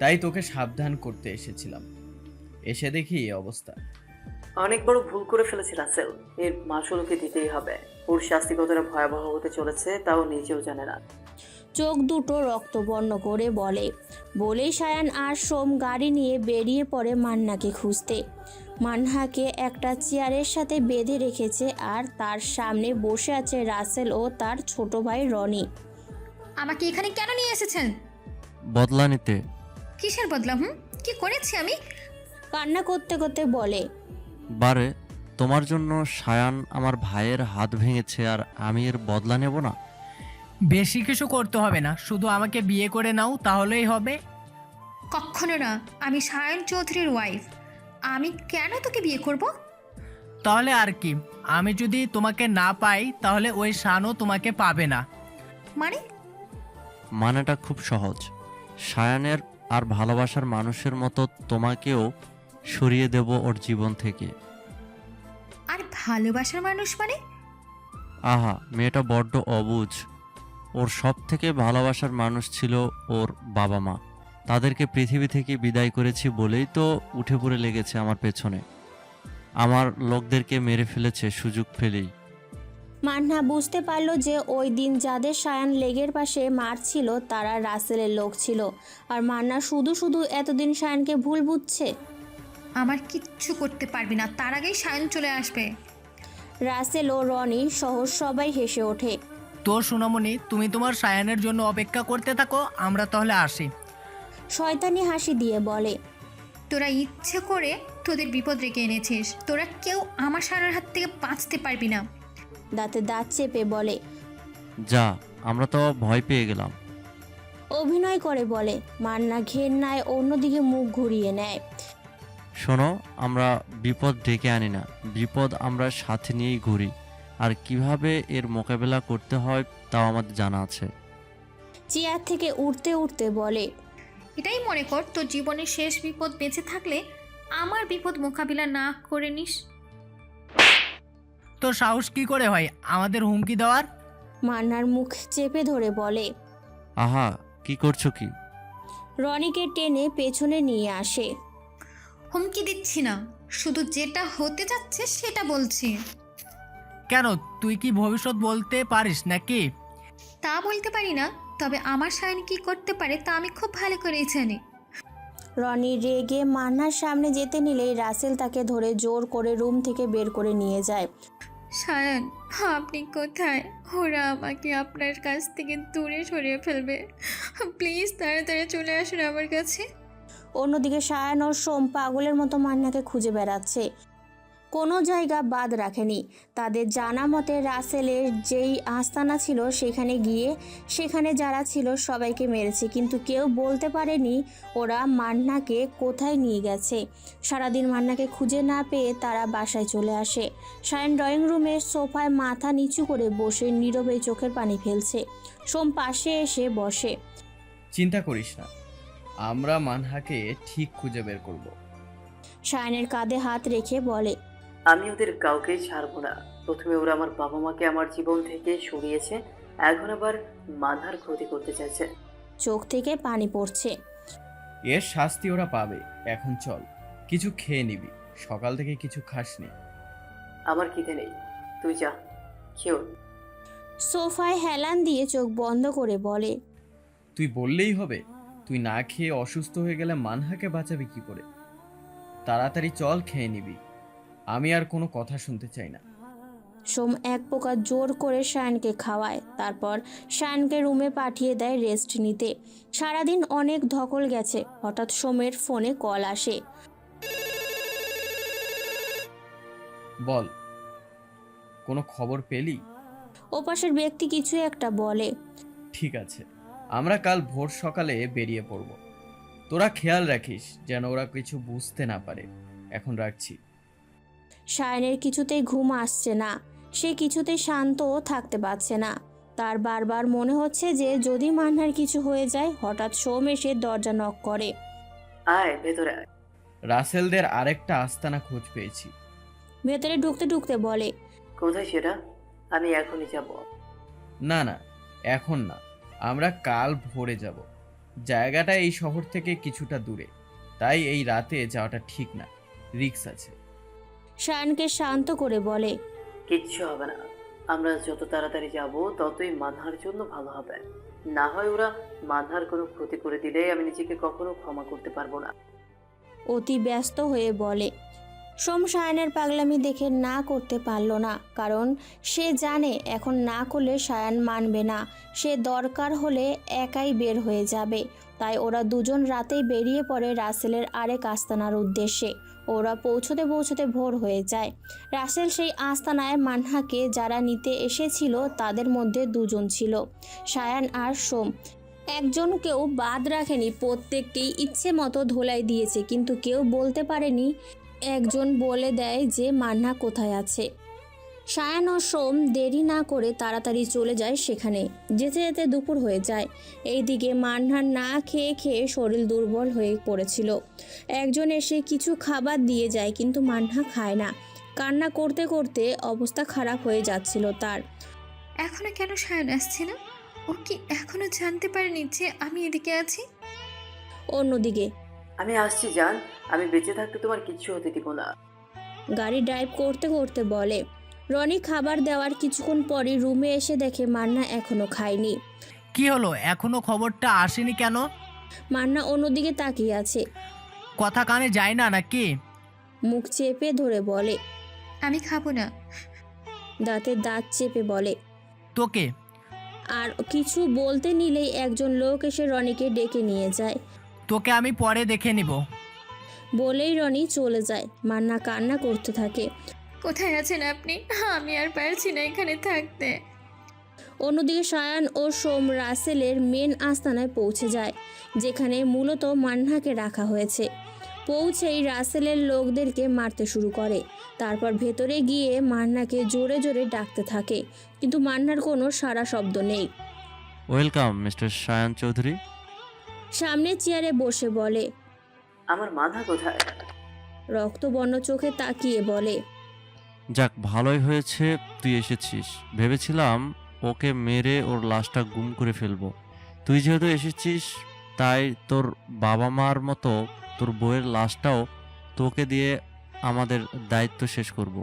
তাই তোকে সাবধান করতে এসেছিলাম। এসে দেখি এই অবস্থা। অনেক বড় ভুল করে ফেলেছে রাসেল, এর মাসুল ওকে দিতেই হবে। ওর শাস্তি কতটা ভয়াবহ হতে চলেছে তাও নিজেও জানে না। চোখ দুটো রক্তবর্ণ করে বলেই সায়ান আর সোম গাড়ি নিয়ে বেরিয়ে পড়ে মান্নাকে খুঁজতে। মান্নাকে একটা চেয়ারের সাথে বেঁধে রেখেছে, আর তার সামনে বসে আছে রাসেল ও তার ছোট ভাই রনি। আমাকে এখানে কেন নিয়ে এসেছেন? বদলা নিতে। কিসের বদলা? কি করেছি আমি? কান্না করতে করতে বলে। বারে, তোমার জন্য সায়ান আমার ভাইয়ের হাত ভেঙেছে, আর আমি এর বদলা নেব না? বেশি কিছু করতে হবে না, শুধু আমাকে বিয়ে করে নাও তাহলেই হবে। কখনো না। আমি সায়ন চৌধুরীর ওয়াইফ। আমি কেন তোকে বিয়ে করব? তাহলে আর কি, আমি যদি তোমাকে না পাই তাহলে ওই শানও তোমাকে পাবে না। মানে মানেটা খুব সহজ। সায়ানের আর ভালোবাসার মানুষের মতো তোমাকেও সরিয়ে দেব ওর জীবন থেকে। আর ভালোবাসার মানুষ মানে? আহা, মেয়েটা বড্ড অবুঝ। ওর সব থেকে ভালোবাসার মানুষ ছিল ওর বাবা মা। তাদেরকে পৃথিবী থেকে বিদায় করেছি বলেই তো উঠে পড়ে লেগেছে আমার পেছনে। আমার লোকদেরকে মেরে ফেলেছে সুযোগ পেলেই। মান্না বুঝতে পারলো যে ওই দিন যাদের সায়ান লেগের পাশে মারছিল তারা রাসেলের লোক ছিল, আর মান্না শুধু শুধু এতদিন সায়ানকে ভুল বুঝছে। আমার কিচ্ছু করতে পারবি না, তার আগেই সায়ন চলে আসবে। রাসেল ও রনি সহ সবাই হেসে ওঠে। তো সোনামণি, তুমি তোমার সায়ানের জন্য অপেক্ষা করতে থাকো, আমরা তাহলে আসি। শয়তানি হাসি দিয়ে বলে, তোরা ইচ্ছে করে তোদের বিপদ রেখে এনেছিস, তোরা কেউ আমার সারার হাত থেকে বাঁচতে পারবি না। দাঁতে দাঁত চেপে বলে। যা, আমরা তো ভয় পেয়ে গেলাম। অভিনয় করে বলে। মান্না ঘেন্নায় অন্যদিকে মুখ ঘুরিয়ে নেয়। শোনো, আমরা বিপদ ডেকে আনি না, বিপদ আমরা সাথে নিয়েই ঘুরি। আর কিভাবে এর মোকাবেলা করতে হয় তাও আমাদের জানা আছে। চেয়ার থেকে উঠতে উঠতে বলে, এটাই মনে কর তোর জীবনের শেষ বিপদ বেঁচে থাকলে আমার বিপদ মোকাবিলা না করে নিস। তোর সাহস কি করে হয় আমাদের হুমকি দেওয়ার? মান্নার মুখ চেপে ধরে বলে। আহা, কি করছো কি? রনিকে টেনে পেছনে নিয়ে আসে। হুমকি দিচ্ছি না, শুধু যেটা হতে যাচ্ছে সেটা বলছি। কেন, তুই কি ভবিষ্যৎ বলতে পারিস নাকি? তা বলতে পারি না, তবে আমার সায়ন কি করতে পারে তা আমি খুব ভালো করেই জানি। রনি রেগে মান্নার সামনে যেতে নিলেই রাসেল তাকে ধরে জোর করে রুম থেকে বের করে নিয়ে যায়। সায়ন, আপনি কোথায়? ওরা আমাকে আপনার কাছ থেকে দূরে সরিয়ে ফেলবে, প্লিজ তাড়াতাড়ি চলে আসুন আমার কাছে। অন্যদিকে সায়ান ও সোম পাগলের মতো মান্নাকে খুঁজে বেড়াচ্ছে, কোনো জায়গা বাদ রাখেনি। তাদের জানা মতে রাসেলের যেই আস্তানা ছিল সেখানে গিয়ে সেখানে যারা ছিল সবাইকে মেরেছে, কিন্তু কেউ বলতে পারেনি ওরা মান্নাকে কোথায় নিয়ে গেছে। সারাদিন মান্নাকে খুঁজে না পেয়ে তারা বাসায় চলে আসে। সায়ন ড্রয়িং রুমের সোফায় মাথা নিচু করে বসে নীরবে চোখের পানি ফেলছে। সোম পাশে এসে বসে। চিন্তা করিস না, আমরা মানহাকে ঠিক খুঁজে বের করব। সায়নের কাঁধে হাত রেখে বলে, আমি ওদের কাউকে ছাড়বো না। প্রথমে ওরা আমার বাবা মাকে আমার জীবন থেকে সরিয়েছে, এখন আবার মানহার ক্ষতি করতে চাইছে। চোখ থেকে পানি পড়ছে। এর শাস্তি ওরা পাবে। এখন চল, কিছু খেয়ে নিবি, সকাল থেকে কিছু খাসনি। আমার খিদে নেই, তুই যা, খেও। সোফায় হেলান দিয়ে চোখ বন্ধ করে বলে, তুই বললেই হবে? তুই না খেয়ে অসুস্থ হয়ে গেলে মানহাকে বাঁচাবি কি করে? তাড়াতাড়ি চল, খেয়ে নিবি। আমি আর কোনো কথা শুনতে চাই না। সোম এক প্রকার জোর করে শায়নকে খাওয়ায়, তারপর শায়নকে রুমে পাঠিয়ে দেয় রেস্ট নিতে। সারাদিন অনেক ধকল গেছে। হঠাৎ সোমের ফোনে কল আসে। বল, কোনো খবর পেলি? ওপাশের ব্যক্তি কিছু একটা বলে। ঠিক আছে, আমরা কাল ভোর সকালে বেরিয়ে পড়ব। তোরা খেয়াল রাখিস যেন ওরা কিছু বুঝতে না পারে। এখন রাখছি। শায়নের কিছুতেই ঘুম আসছে না, সে কিছুতেই শান্তও থাকতে পারছে না। তার বারবার মনে হচ্ছে যে যদি মান্নার কিছু হয়ে যায়। হঠাৎ সোম এসে দরজা নক করে। আয় ভেতরে আয়। রাসেলদের আরেকটা আস্তানা খোঁজ পেয়েছি। ভেতরে ঢুকতে ঢুকতে বলে, কোথায় সেটা? আমি এখনই যাব। না না, এখন না, আমরা কাল ভোরে যাব। জায়গাটা এই শহর থেকে কিছুটা দূরে, তাই এই রাতে যাওয়াটা ঠিক না, রিস্ক আছে। শায়নকে শান্ত করে বলে, কিচ্ছু হবে না, আমরা যত তাড়াতাড়ি যাব ততই মানহার জন্য ভালো হবে। না হয় ওরা মানহার কোনো ক্ষতি করে দিলে আমি নিজেকে কখনো ক্ষমা করতে পারবো না। অতি ব্যস্ত হয়ে বলে। সোম শায়নের পাগলামি দেখে না করতে পারল না, কারণ সে জানে এখন না করলে শায়ান মানবে না। সে দরকার হলে একাই বের হয়ে যাবে। তাই ওরা দুজন রাতেই বেরিয়ে পড়ে রাসেলের আরেক আস্তানার উদ্দেশ্যে। ওরা পৌঁছতে পৌঁছতে ভোর হয়ে যায়। রাসেল সেই আস্তানায় মানহাকে যারা নিতে এসেছিল তাদের মধ্যে দুজন ছিল, শায়ান আর সোম। একজনকেও বাদ রাখেনি, প্রত্যেককেই ইচ্ছে মতো ধোলাই দিয়েছে, কিন্তু কেউ বলতে পারেনি একজন বলে দেয় যে মান্না কোথায় আছে। সায়ান ও সোম দেরি না করে তাড়াতাড়ি চলে যায় সেখানে। যেতে যেতে দুপুর হয়ে যায়। এইদিকে মান্নার না খেয়ে খেয়ে শরীর দুর্বল হয়ে পড়েছিল। একজন এসে কিছু খাবার দিয়ে যায়, কিন্তু মান্না খায় না। কান্না করতে করতে অবস্থা খারাপ হয়ে যাচ্ছিল তার। এখনো কেন সায়ন আসছে না? ও কি এখনো জানতে পারেনি যে আমি এদিকে আছি? অন্যদিকে আমি আসছি জান, আমি বেঁচে থাকতে তোমার কিচ্ছু হতে দিব না। গাড়ি ড্রাইভ করতে করতে বলে। রনি খাবার দেওয়ার কিছুক্ষণ পরই রুমে এসে দেখে মান্না এখনো খায়নি। কি হলো, এখনো খবরটা আসেনি কেন? মান্না অন্যদিকে তাকিয়ে আছে, কথা কানে যায় না নাকি? মুখ চেপে ধরে বলে। আমি খাবো না। দাঁতে দাঁত চেপে বলে। তোকে আর কিছু বলতে নিলেই একজন লোক এসে রনিকে ডেকে নিয়ে যায়। তোকে আমি পরে দেখে নিব। বলেই রনি চলে যায়। মান্না কান্না করতে থাকে। কোথায় আছেন আপনি? আমি আর পারছি না এখানে থাকতে। অন্যদিকে সায়ান ও সোম রাসেলের মেন আস্তানায় পৌঁছে যায়, যেখানে মূলত মান্নাকে রাখা হয়েছে। পৌঁছেই রাসেলের লোকদেরকে মারতে শুরু করে। তারপর ভেতরে গিয়ে মান্নাকে জোরে জোরে ডাকতে থাকে, কিন্তু মান্নার কোনো সাড়া শব্দ নেই। Welcome mister Sayan Chowdhury. সামনে চেয়ারে বসে বলে। আমার মাথা কোথায়? রক্তবর্ণ চোখে তাকিয়ে বলে। যাক, ভালোই হয়েছে তুই এসেছিস। ভেবেছিলাম ওকে মেরে ওর লাশটা গুম করে ফেলবো। তুই যেহেতু এসেছিস, তাই তোর বাবা মার মতো তোর বউয়ের লাশটাও তোকে দিয়ে আমাদের দায়িত্ব শেষ করব।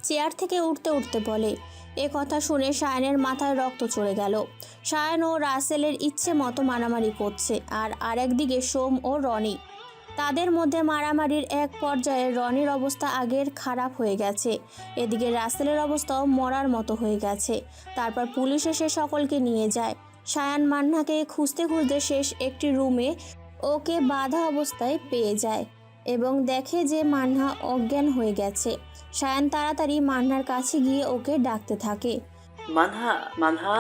চেয়ার থেকে উঠতে উঠতে বলে। এ কথা শুনে সায়নের মাথায় রক্ত চড়ে গেল। সায়ন ও রাসেলের ইচ্ছে মতো মারামারি করছে, আর আরেকদিকে সোম ও রনি। তাদের মধ্যে মারামারির এক পর্যায়ে রনির অবস্থা আগের খারাপ হয়ে গেছে। এদিকে রাসেলের অবস্থাও মরার মতো হয়ে গেছে। তারপর পুলিশ এসে সকলকে নিয়ে যায়। সায়ান মান্নাকে খুঁজতে খুঁজতে শেষ একটি রুমে ওকে বাঁধা অবস্থায় পেয়ে যায় এবং দেখে যে মান্না অজ্ঞান হয়ে গেছে। সায়ান তাড়াতাড়ি মান্নার কাছে গিয়ে ওকে ডাকতে থাকে। মানহা, মানহা,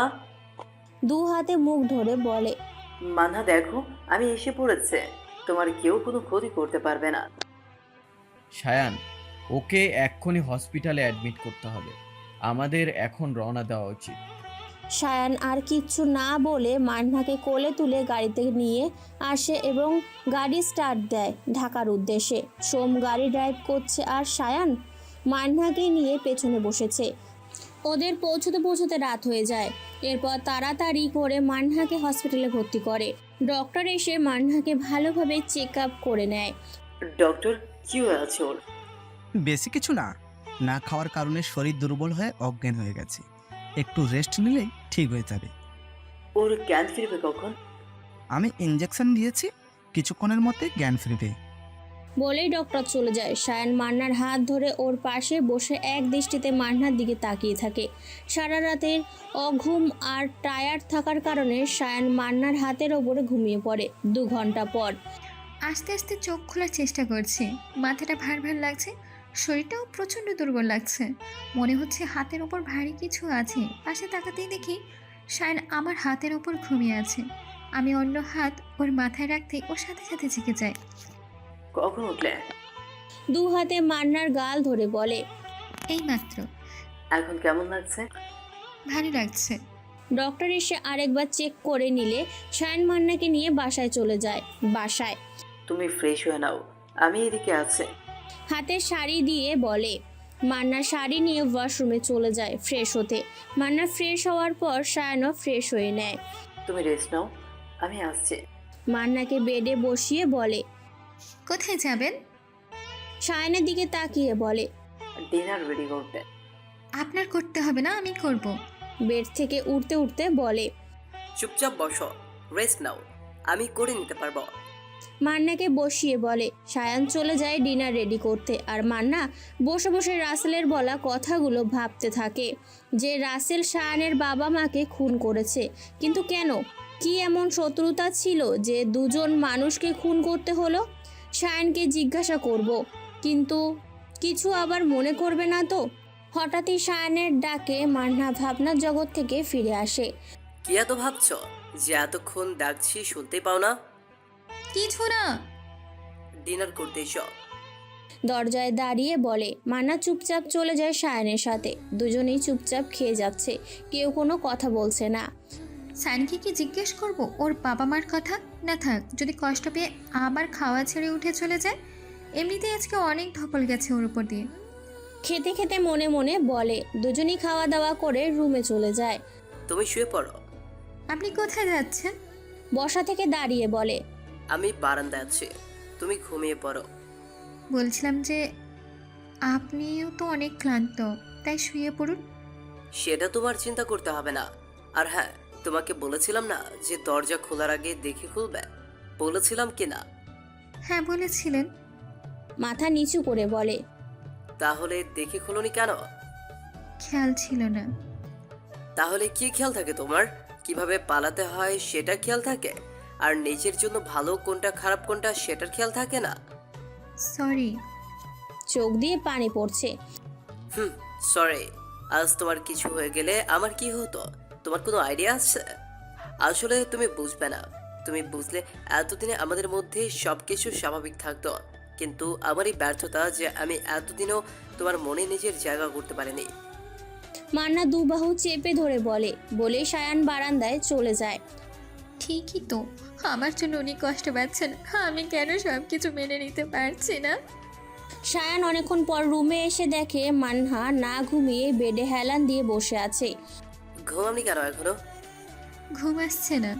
দু হাতে মুখ ধরে বলে। মানহা দেখো, আমি এসে পড়েছে। তোমার কেউ কোনো ক্ষতি করতে পারবে না। সায়ান, ওকে এক্ষুনি হসপিটালে অ্যাডমিট করতে হবে। আমাদের এখন রওনা দেওয়া উচিত। সায়ান আর কিচ্ছু না বলে মান্নাকে কোলে তুলে গাড়িতে নিয়ে আসে এবং গাড়ি স্টার্ট দেয় ঢাকার উদ্দেশ্যে। সোম গাড়ি ড্রাইভ করছে আর সায়ান মান্নাকে নিয়ে পেছনে বসেছে। ওদের পৌঁছতে পৌঁছতে রাত হয়ে যায়। এরপর তাড়াতাড়ি করে মান্নাকে হসপিটালে ভর্তি করে। ডক্টর এসে মান্নাকে ভালোভাবে চেক আপ করে নেয়। ডক্টর, কি হয়েছে ওর? বেশি কিছু না, না খাওয়ার কারণে শরীর দুর্বল হয়ে অজ্ঞান হয়ে গেছে। একটু রেস্ট নিলেই ঠিক হয়ে যাবে। ওর জ্ঞান ফিরবে কখন? আমি ইঞ্জেকশন দিয়েছি, কিছুক্ষণের মধ্যে জ্ঞান ফিরবে। বলেই ডক্টর চলে যায়। সায়ান মান্নার হাত ধরে ওর পাশে বসে এক দৃষ্টিতে মান্নার দিকে তাকিয়ে থাকে। সারা রাতের অঘুম আর টায়ার্ড থাকার কারণে সায়ান মান্নার হাতের ওপরে ঘুমিয়ে পড়ে। 2 ঘন্টা পর আস্তে আস্তে চোখ খোলার চেষ্টা করছি। মাথাটা ভার ভার লাগছে, শরীরটাও প্রচণ্ড দুর্বল লাগছে। মনে হচ্ছে হাতের ওপর ভারী কিছু আছে। পাশে তাকাতেই দেখি সায়ন আমার হাতের ওপর ঘুমিয়ে আছে। আমি অন্য হাত ওর মাথায় রাখতেই ওর সাথে সাথে জেগে যায়। কখন উঠলে? 2 হাতে মান্নার গাল ধরে বলে। এই মাত্র। এখন কেমন লাগছে? ভালো লাগছে। ডক্টর এসে আরেকবার চেক করে নিলে সায়ন মান্নাকে নিয়ে বাসায় চলে যায়। বাসায় তুমি ফ্রেশ হয়ে নাও, আমি এদিকে আছি। হাতে শাড়ি দিয়ে বলে। মান্না শাড়ি নিয়ে ওয়াশরুমে চলে যায় ফ্রেশ হতে। মান্না ফ্রেশ হওয়ার পর সায়নও ফ্রেশ হয়ে নেয়। তুমি রেস্ট নাও, আমি আসছি। মান্নাকে বেডে বসিয়ে বলে। কোথায় যাবেন? সায়নের দিকে তাকিয়ে বলে। ডিনার রেডি করতে। আপনার করতে হবে না, আমি করব। বেড থেকে উঠতে উঠতে বলে। চুপচাপ বসো, রেস্ট নাও, আমি করে নিতে পারবো। মান্নাকে বসিয়ে বলে। সায়ান চলে যায় ডিনার রেডি করতে, আর মান্না বসে বসে রাসেলের বলা কথাগুলো ভাবতে থাকে যে রাসেল সায়ানের বাবা মাকে খুন করেছে, কিন্তু কেন? কি এমন শত্রুতা ছিল যে দুজন মানুষকে খুন করতে হলো? সায়ানকে জিজ্ঞাসা করব, কিন্তু কিছু আবার মনে করবে না তো? হঠাৎই সায়ানের ডাকে মান্না ভাবনার জগৎ থেকে ফিরে আসে। কি এত ভাবছো যে এতক্ষণ ডাকছি শুনতে পাও না? কিছু না। ডিনার করতে এসো। দরজায় দাঁড়িয়ে বলে। মান্না চুপচাপ চলে যায় সায়ানের সাথে। দুজনেই চুপচাপ খেয়ে যাচ্ছে, কেউ কোনো কথা বলছে না। সায়ানকে কি জিজ্ঞেস করব ওর বাবা মার কথা? না থাক, যদি কষ্ট পেয়ে আবার খাওয়া ছেড়ে উঠে চলে যায়। এমনিতেই আজকে অনেক ধকল গেছে ওর উপর দিয়ে। খেতে খেতে মনে মনে বলে। দুজনেই খাওয়া দাওয়া করে রুমে চলে যায়। তুমি শুয়ে পড়ো। আপনি কোথায় যাচ্ছেন? বসা থেকে দাঁড়িয়ে বলে। আমি বারান্দায় আছি, তুমি ঘুমিয়ে পড়ো। বলছিলাম যে আপনিও তো অনেক ক্লান্ত, তাই শুয়ে পড়ুন। সেটা তোমার চিন্তা করতে হবে না। আর হ্যাঁ, তোমাকে বলেছিলাম না যে দরজা খোলার আগে দেখে খুলবে? বলেছিলাম কি না? হ্যাঁ বলেছিলেন। মাথা নিচু করে বলে। তাহলে দেখে খোলনি কেন? খেয়াল ছিল না। তাহলে কি খেয়াল থাকে তোমার? কিভাবে পালাতে হয় সেটা খেয়াল থাকে, আর নিজের জন্য ভালো কোনটা খারাপ কোনটা সেটার খেয়াল থাকে না। সরি। চোখ দিয়ে পানি পড়ছে। সরি। আজ তোমার কিছু হয়ে গেলে আমার কি হতো? তোমার কোনো আইডিয়া আছে? আসলে তুমি বুঝবে না। তুমি বুঝলে এতদিনে আমাদের মধ্যে সবকিছু স্বাভাবিক থাকতো। কিন্তু আমারই ব্যর্থতা যে আমি এতদিনও তোমার মনে নিজের জায়গা করতে পারিনি। মান্না দুবাহু চেপে ধরে বলে সায়ান বারান্দায় চলে যায়। ঠিকই তো, আমার জন্য উনি কষ্ট পাচ্ছেন, আমি কেন সব কিছু মেনে নিতে পারছি না? সায়ান অনেকক্ষণ পর রুমে এসে দেখে মান্না না ঘুমিয়ে বেডে হেলান দিয়ে বসে আছে। ঘুমামনি কেন এখনো? ঘুম আসছে না।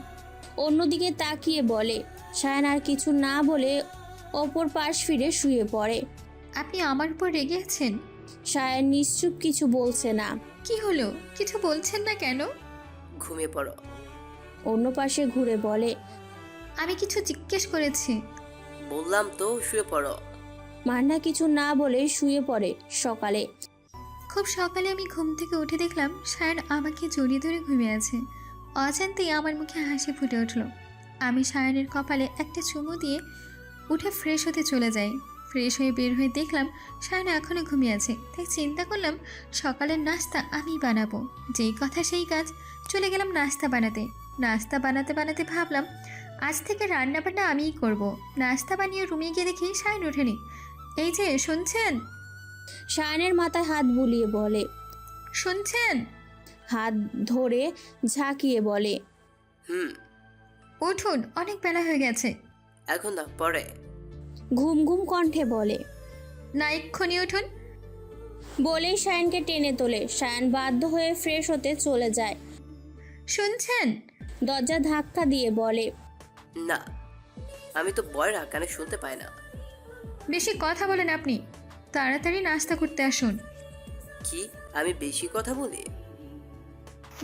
অন্যদিকে তাকিয়ে বলে। সায়ান আর কিছু না বলে অপর পাশ ফিরে শুয়ে পড়ে। আপনি আমার উপর রেগে আছেন? সায়ান নিশ্চুপ, কিছু বলছে না। কি হলো, কিছু বলছেন না কেন? ঘুমিয়ে পড়ো। অন্য পাশে ঘুরে বলে। আমি কিছু জিজ্ঞেস করেছি। বললাম তো শুয়ে পড়ো। মান্না কিছু না বলে শুয়ে পড়ে। সকালে খুব সকালে আমি ঘুম থেকে উঠে দেখলাম সায়ান আমাকে জড়িয়ে ধরে ঘুমিয়ে আছে। অজান্তেই আমার মুখে হাসি ফুটে উঠল। আমি সায়ানের কপালে একটা চুমু দিয়ে উঠে ফ্রেশ হতে চলে যাই। ফ্রেশ হয়ে বের হয়ে দেখলাম সায়ান এখনও ঘুমিয়ে আছে। তাই চিন্তা করলাম সকালের নাস্তা আমি বানাবো। যেই কথা সেই কাজ, চলে গেলাম নাস্তা বানাতে। নাস্তা বানাতে বানাতে ভাবলাম আজ থেকে রান্নাবান্না আমিই করব। নাস্তা বানিয়ে রুমে গিয়ে দেখি সায়ান ওঠেনি। এই যে শুনছেন? সায়ানের মাথায় হাত বুলিয়ে বলে। শুনছেন? হাত ধরে ঝাঁকিয়ে বলে। উঠুন, অনেক বেলা হয়ে গেছে। এখন না, পরে। ঘুম ঘুম কণ্ঠে বলে। না, এক্ষুনি উঠুন। বলেই সায়ানকে টেনে তোলে। সায়ান বাধ্য হয়ে ফ্রেশ হতে চলে যায়। শুনছেন? দরজা ধাক্কা দিয়ে বলে। না, আমি তো বয়রা, কানে শুনতে পাই না। বেশি কথা বলেন আপনি, তাড়াতাড়ি নাস্তা করতে আসুন। কি আমি বেশি কথা বলি?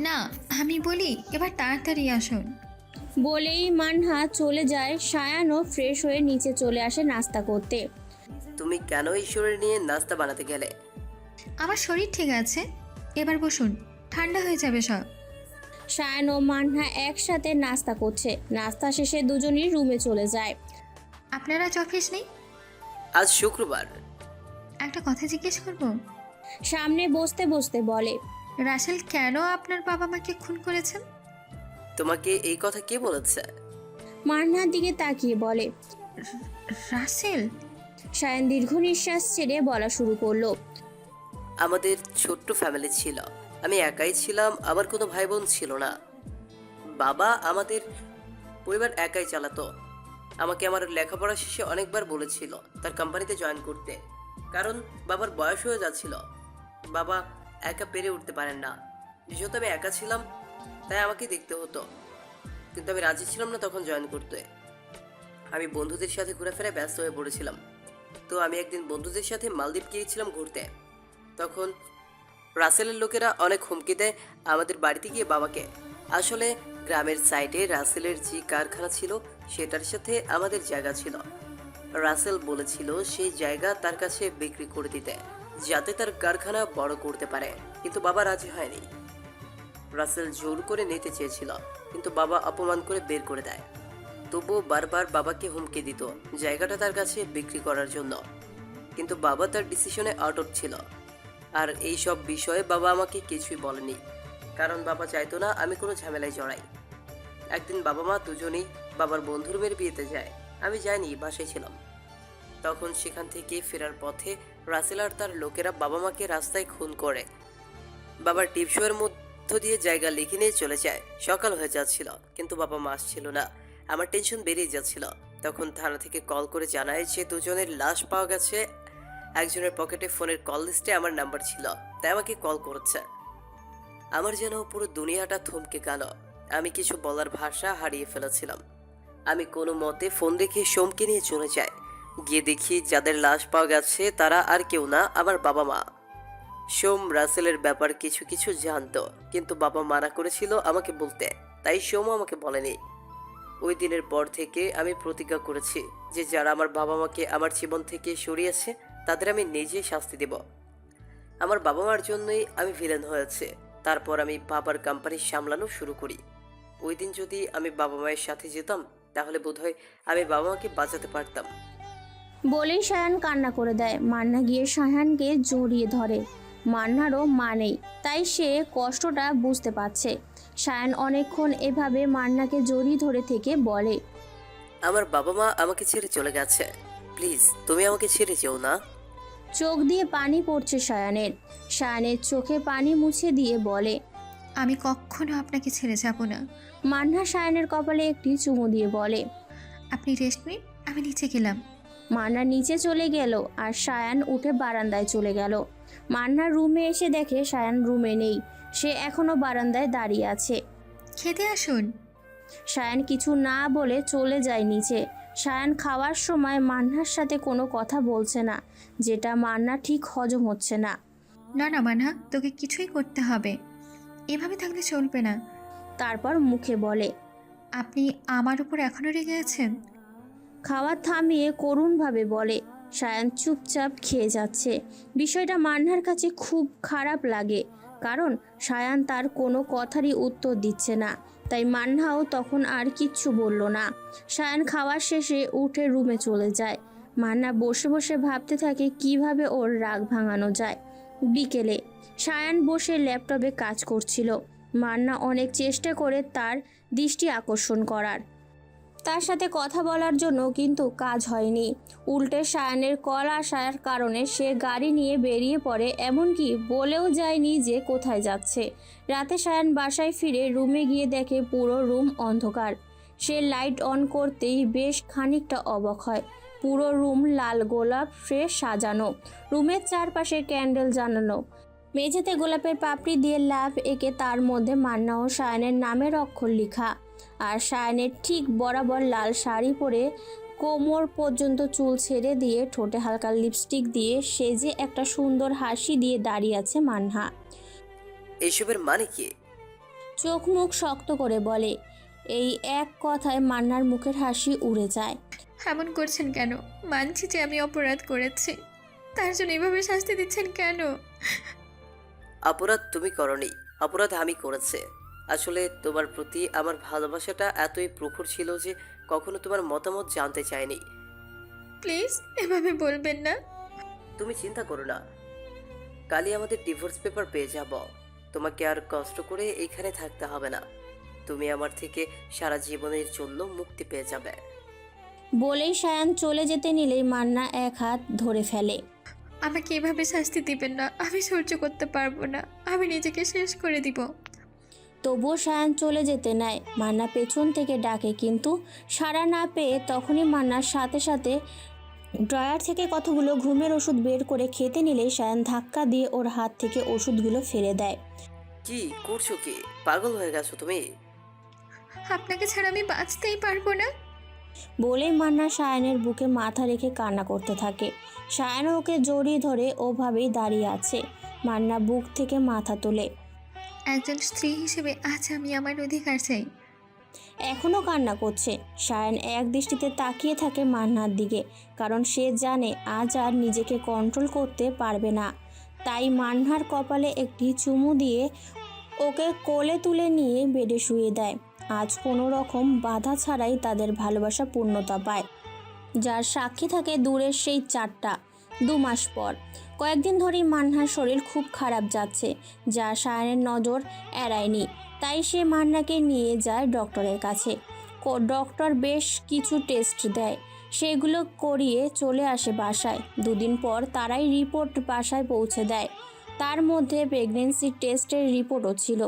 না, আমি বলি এবার তাড়াতাড়ি আসুন। বলেই মান্না চলে যায়। সায়ানও ফ্রেশ হয়ে নিচে চলে আসে নাস্তা করতে। তুমি কেন ঈশ্বরের নিয়ে নাস্তা বানাতে গেলে? আমার শরীর ঠিক আছে, এবার বসুন, ঠান্ডা হয়ে যাবে সব। সায়ান ও মান্না একসাথে নাস্তা করছে। নাস্তা শেষে দুজনই রুমে চলে যায়। আপনার আজ অফিস নেই? আজ শুক্রবার। একটা কথা জিজ্ঞেস করব? সামনে বসতে বসতে বলে। রাসেল কেন আপনার বাবা মাকে খুন করেছেন? তোমাকে এই কথা কে বলেছে? মান্নার দিকে তাকিয়ে বলে। রাসেল? সায়ান দীর্ঘ নিঃশ্বাস ছেড়ে বলা শুরু করলো। আমাদের ছোট্ট ফ্যামিলি ছিল। আমি একাই ছিলাম, আমার কোনো ভাই বোন ছিল না। বাবা আমাদের পরিবার একাই চালাতো। আমাকে আমার লেখাপড়া শেষে অনেকবার বলেছিল তার কোম্পানিতে জয়েন করতে, কারণ বাবার বয়স হয়ে যাচ্ছিল। বাবা একা পেরে উঠতে পারেন না। যেহেতু আমি একা ছিলাম তাই আমাকে দেখতে হতো, কিন্তু আমি রাজি ছিলাম না তখন জয়েন করতে। আমি বন্ধুদের সাথে ঘোরাফেরায় ব্যস্ত হয়ে পড়েছিলাম। তো আমি একদিন বন্ধুদের সাথে মালদ্বীপ গিয়েছিলাম ঘুরতে। তখন রাসেলের লোকেরা অনেক হুমকি দেয় আমাদের বাড়িতে গিয়ে বাবাকে। আসলে গ্রামের সাইডে রাসেলের যে কারখানা ছিল সেটার সাথে আমাদের জায়গা ছিল। রাসেল বলেছিল সেই জায়গা তার কাছে বিক্রি করে দিতে, যাতে তার কারখানা বড় করতে পারে, কিন্তু বাবা রাজি হয়নি। রাসেল জোর করে নিতে চেয়েছিল, কিন্তু বাবা অপমান করে বের করে দেয়। তবুও বারবার বাবাকে হুমকি দিত জায়গাটা তার কাছে বিক্রি করার জন্য, কিন্তু বাবা তার ডিসিশনে অটল ছিল। আর এই সব বিষয়ে বাবা আমাকে কিছুই বলেনি, কারণ বাবা চাইতো না আমি কোনো ঝামেলায় জড়াই। একদিন বাবা মা দুজনেই বাবার বন্ধুর মেয়ের বিয়েতে যায়। আমি যাইনি, বাসায় ছিলাম। তখন সেখান থেকে ফেরার পথে রাসেল আর তার লোকেরা বাবা মাকে রাস্তায় খুন করে। বাবার টিপশোয়ের মধ্য দিয়ে জায়গা লিখে নিয়ে চলে যায়। সকাল হয়ে যাচ্ছিল কিন্তু বাবা মা আসছিল না। আমার টেনশন বেড়েই যাচ্ছিল। তখন থানা থেকে কল করে জানায় যে দুজনের লাশ পাওয়া গেছে। একজনের পকেটে ফোনের কল লিস্টে আমার নাম্বার ছিল, তাই আমাকে কল করেছে। আমার যেন পুরো দুনিয়াটা থমকে গেল। আমি কিছু বলার ভাষা হারিয়ে ফেলেছিলাম। আমি কোনো মতে ফোন রেখে সোমকে নিয়ে চলে যাই। গিয়ে দেখি যাদের লাশ পাওয়া গেছে তারা আর কেউ না, আমার বাবা মা। সোম রাসেলের ব্যাপার কিছু কিছু জানতো, কিন্তু বাবা মানা করেছিল আমাকে বলতে, তাই সোমও আমাকে বলেনি। ওই দিনের পর থেকে আমি প্রতিজ্ঞা করেছি যে যারা আমার বাবা মাকে আমার জীবন থেকে সরিয়েছে তাদের আমি নিজেই শাস্তি দেব। আমার বাবা মার জন্যই আমি ভিলেন হয়েছে। তারপর আমি বাবার কোম্পানি সামলানো শুরু করি। ওই দিন যদি আমি বাবা মায়ের সাথে যেতাম তাহলে বোধহয় আমি বাবা মাকে বাঁচাতে পারতাম। বলেই সায়ান কান্না করে দেয়। মান্না গিয়ে সায়ানকে জড়িয়ে ধরে। মান্নারও মা নেই, তাই সে কষ্টটা বুঝতে পারছে। সায়ান অনেকক্ষণ এভাবে মান্নাকে জড়িয়ে ধরে থেকে বলে, আমার বাবা মা আমাকে ছেড়ে চলে গেছে, প্লিজ তুমি আমাকে ছেড়ে যেও না। চোখ দিয়ে পানি পড়ছে সায়ানের। সায়ানের চোখে পানি মুছে দিয়ে বলে, আমি কখনো আপনাকে ছেড়ে যাব না। মান্না সায়ানের কপালে একটি চুমু দিয়ে বলে, আপনি রেস্ট নিন, আমি নিচে গেলাম। মান্না নিচে চলে গেল আর সায়ান উঠে বারান্দায় চলে গেল। মান্না রুমে এসে দেখে সায়ান রুমে নেই, সে এখনো বারান্দায় দাঁড়িয়ে আছে। খেতে আসুন। সায়ান কিছু না বলে চলে যায় নিচে। সায়ান খাওয়ার সময় মান্নার সাথে কোনো কথা বলছে না, যেটা মান্না ঠিক হজম হচ্ছে না। না না মানহা, তোকে কিছুই করতে হবে, এভাবে থাকলে চলবে না। তারপর মুখে বলে, আপনি আমার উপর এখনো রেগে আছেন? খাওয়া থামিয়ে করুণভাবে বলে। সায়ান চুপচাপ খেয়ে যাচ্ছে। বিষয়টা মান্নার কাছে খুব খারাপ লাগে, কারণ সায়ান তার কোনো কথারই উত্তর দিচ্ছে না। তাই মান্নাও তখন আর কিচ্ছু বলল না। সায়ান খাওয়ার শেষে উঠে রুমে চলে যায়। মান্না বসে বসে ভাবতে থাকে কিভাবে ওর রাগ ভাঙানো যায়। বিকেলে সায়ান বসে ল্যাপটপে কাজ করছিল। মান্না অনেক চেষ্টা করে তার দৃষ্টি আকর্ষণ করার, তার সাথে কথা বলার জন্য, কিন্তু কাজ হয়নি। উল্টে সায়ানের কল আসার কারণে সে গাড়ি নিয়ে বেরিয়ে পড়ে, এমনকি বলেও যায়নি যে কোথায় যাচ্ছে। রাতে সায়ান বাসায় ফিরে রুমে গিয়ে দেখে পুরো রুম অন্ধকার। সে লাইট অন করতেই বেশ খানিকটা অবাক হয়। পুরো রুম লাল গোলাপ সাজানো, রুমের চারপাশে ক্যান্ডেল জ্বালানো। মেঝেতে গোলাপের পাপড়ি দিয়ে লাভ এঁকে তার মধ্যে মান্না ও সায়ানের নামের অক্ষর লেখা। আর সায়ানের ঠিক বরাবর লাল শাড়ি পরে কোমর পর্যন্ত চুল ছেড়ে দিয়ে ঠোঁটে হালকা লিপস্টিক দিয়ে সেজে একটা সুন্দর হাসি দিয়ে দাঁড়িয়ে আছে মান্না। এসবের মানে কি? চোখ মুখ শক্ত করে বলে। এই এক কথায় মান্নার মুখের হাসি উড়ে যায়। এমন করছেন কেন? মানছি যে আমি অপরাধ করেছি, তার জন্য এভাবে শাস্তি দিচ্ছেন কেন? অপরাধ তুমি করনি, অপরাধ আমি করেছি। আসলে তোমার প্রতি আমার ভালোবাসাটা এতই প্রখর ছিল যে কখনো তোমার মতামত জানতে চাইনি। প্লিজ এভাবে বলবেন না। তুমি চিন্তা করো না, কালই আমাদের ডিভোর্স পেপার পেয়ে যাব। তোমাকে আর কষ্ট করে এইখানে থাকতে হবে না। তুমি আমার থেকে সারা জীবনের জন্য মুক্তি পেয়ে যাবে। বলেই সায়ান চলে যেতে নিলেই মান্না এক হাত ধরে ফেলে। আমাকে এভাবে শাস্তি দিবেন না, আমি সহ্য করতে পারবো না, আমি নিজেকে শেষ করে দিব। তবুও সায়ান চলে যেতে নেয়। মান্না পেছন থেকে ডাকে, কিন্তু সাড়া না পেয়ে তখনই মান্নার সাথে সাথে ড্রয়ার থেকে কতগুলো ঘুমের ওষুধ বের করে খেতে নিলেই সায়ান ধাক্কা দিয়ে ওর হাত থেকে ওষুধগুলো ফেলে দেয়। কি করছো? কি পাগল হয়ে গেছো তুমি? আপনাকে ছাড়া আমি বাঁচতেই পারবো না। বলে মান্না সায়ানের বুকে মাথা রেখে কান্না করতে থাকে। সায়ান ওকে জড়িয়ে ধরে ওভাবেই দাঁড়িয়ে আছে। মান্না বুক থেকে মাথা তোলে। একজন স্ত্রী হিসেবে আজ আমি আমার অধিকার চাই। এখনও কান্না করছে। সায়ান এক দৃষ্টিতে তাকিয়ে থাকে মান্নার দিকে, কারণ সে জানে আজ আর নিজেকে কন্ট্রোল করতে পারবে না। তাই মান্নার কপালে একটি চুমু দিয়ে ওকে কোলে তুলে নিয়ে বেডে শুয়ে দেয়। আজ কোনো রকম বাধা ছাড়াই তাদের ভালোবাসা পূর্ণতা পায়, যার সাক্ষী থাকে দূরের সেই 2 মাস পর। কয়েকদিন ধরেই মান্নার শরীর খুব খারাপ যাচ্ছে, যা সায়ানের নজর এড়ায়নি। তাই সে মান্নাকে নিয়ে যায় ডক্টরের কাছে। ডক্টর বেশ কিছু টেস্ট দেয়। সেগুলো করিয়ে চলে আসে বাসায়। দুদিন পর তারাই রিপোর্ট বাসায় পৌঁছে দেয়। তার মধ্যে প্রেগনেন্সি টেস্টের রিপোর্টও ছিল।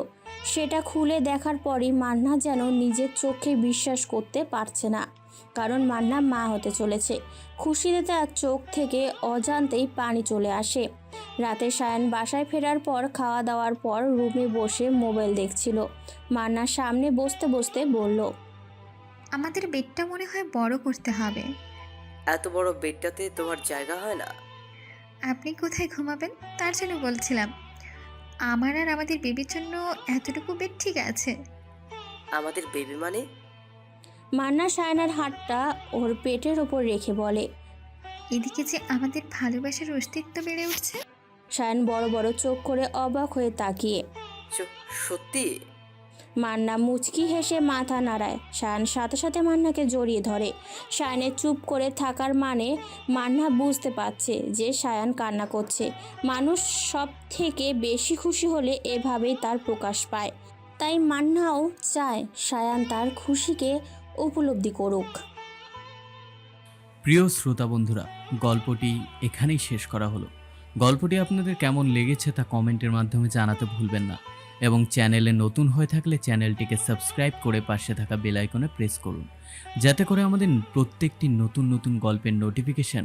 সেটা খুলে দেখার পরই মান্না যেন নিজের চোখে বিশ্বাস করতে পারছে না, কারণ মান্না মা হতে চলেছে। খুশিতে তার চোখ থেকে অজান্তেই পানি চলে আসে। রাতে সায়ান বাসায় ফেরার পর খাওয়া দাওয়ার পর রুমে বসে মোবাইল দেখছিল। মান্নার সামনে বসতে বসতে বলল, আমাদের বেডটা মনে হয় বড় করতে হবে। এত বড় বেডটাতে তোমার জায়গা হয় না? আপনি কোথায় ঘুমাবেন তার জন্য বলছিলাম। আমার আর আমাদের বেবির জন্য এতটুকু বেড ঠিক আছে। আমাদের বেবি মানে? মান্না সায়ানের হাতটা ওর পেটের ওপর রেখে বলে। এদিকে যে আমাদের ভালোবাসার অস্তিত্ব বেড়ে উঠছে। সায়ান বড় বড় চোখ করে অবাক হয়ে তাকিয়ে। সত্যি? মান্না মুচকি হেসে মাথা নাড়ায়। সায়ান সাথে সাথে মান্নাকে জড়িয়ে ধরে। সায়ানের চুপ করে থাকার মানে মান্না বুঝতে পারছে যে সায়ান কান্না করছে। মানুষ সব থেকে বেশি খুশি হলে এভাবেই তার প্রকাশ পায়। তাই মান্নাও চায় সায়ান তার খুশিকে উপলব্ধি করুক। প্রিয় শ্রোতা বন্ধুরা, গল্পটি এখানেই শেষ করা হলো। গল্পটি আপনাদের কেমন লেগেছে তা কমেন্টের মাধ্যমে জানাতে ভুলবেন না, এবং চ্যানেলে নতুন হয়ে থাকলে চ্যানেলটিকে সাবস্ক্রাইব করে পাশে থাকা বেল আইকনে প্রেস করুন, যাতে করে আমাদের প্রত্যেকটি নতুন নতুন গল্পের নোটিফিকেশন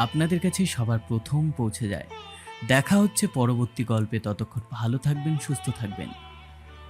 আপনাদের কাছে সবার প্রথম পৌঁছে যায়। দেখা হচ্ছে পরবর্তী গল্পে। ততক্ষণ ভালো থাকবেন, সুস্থ থাকবেন।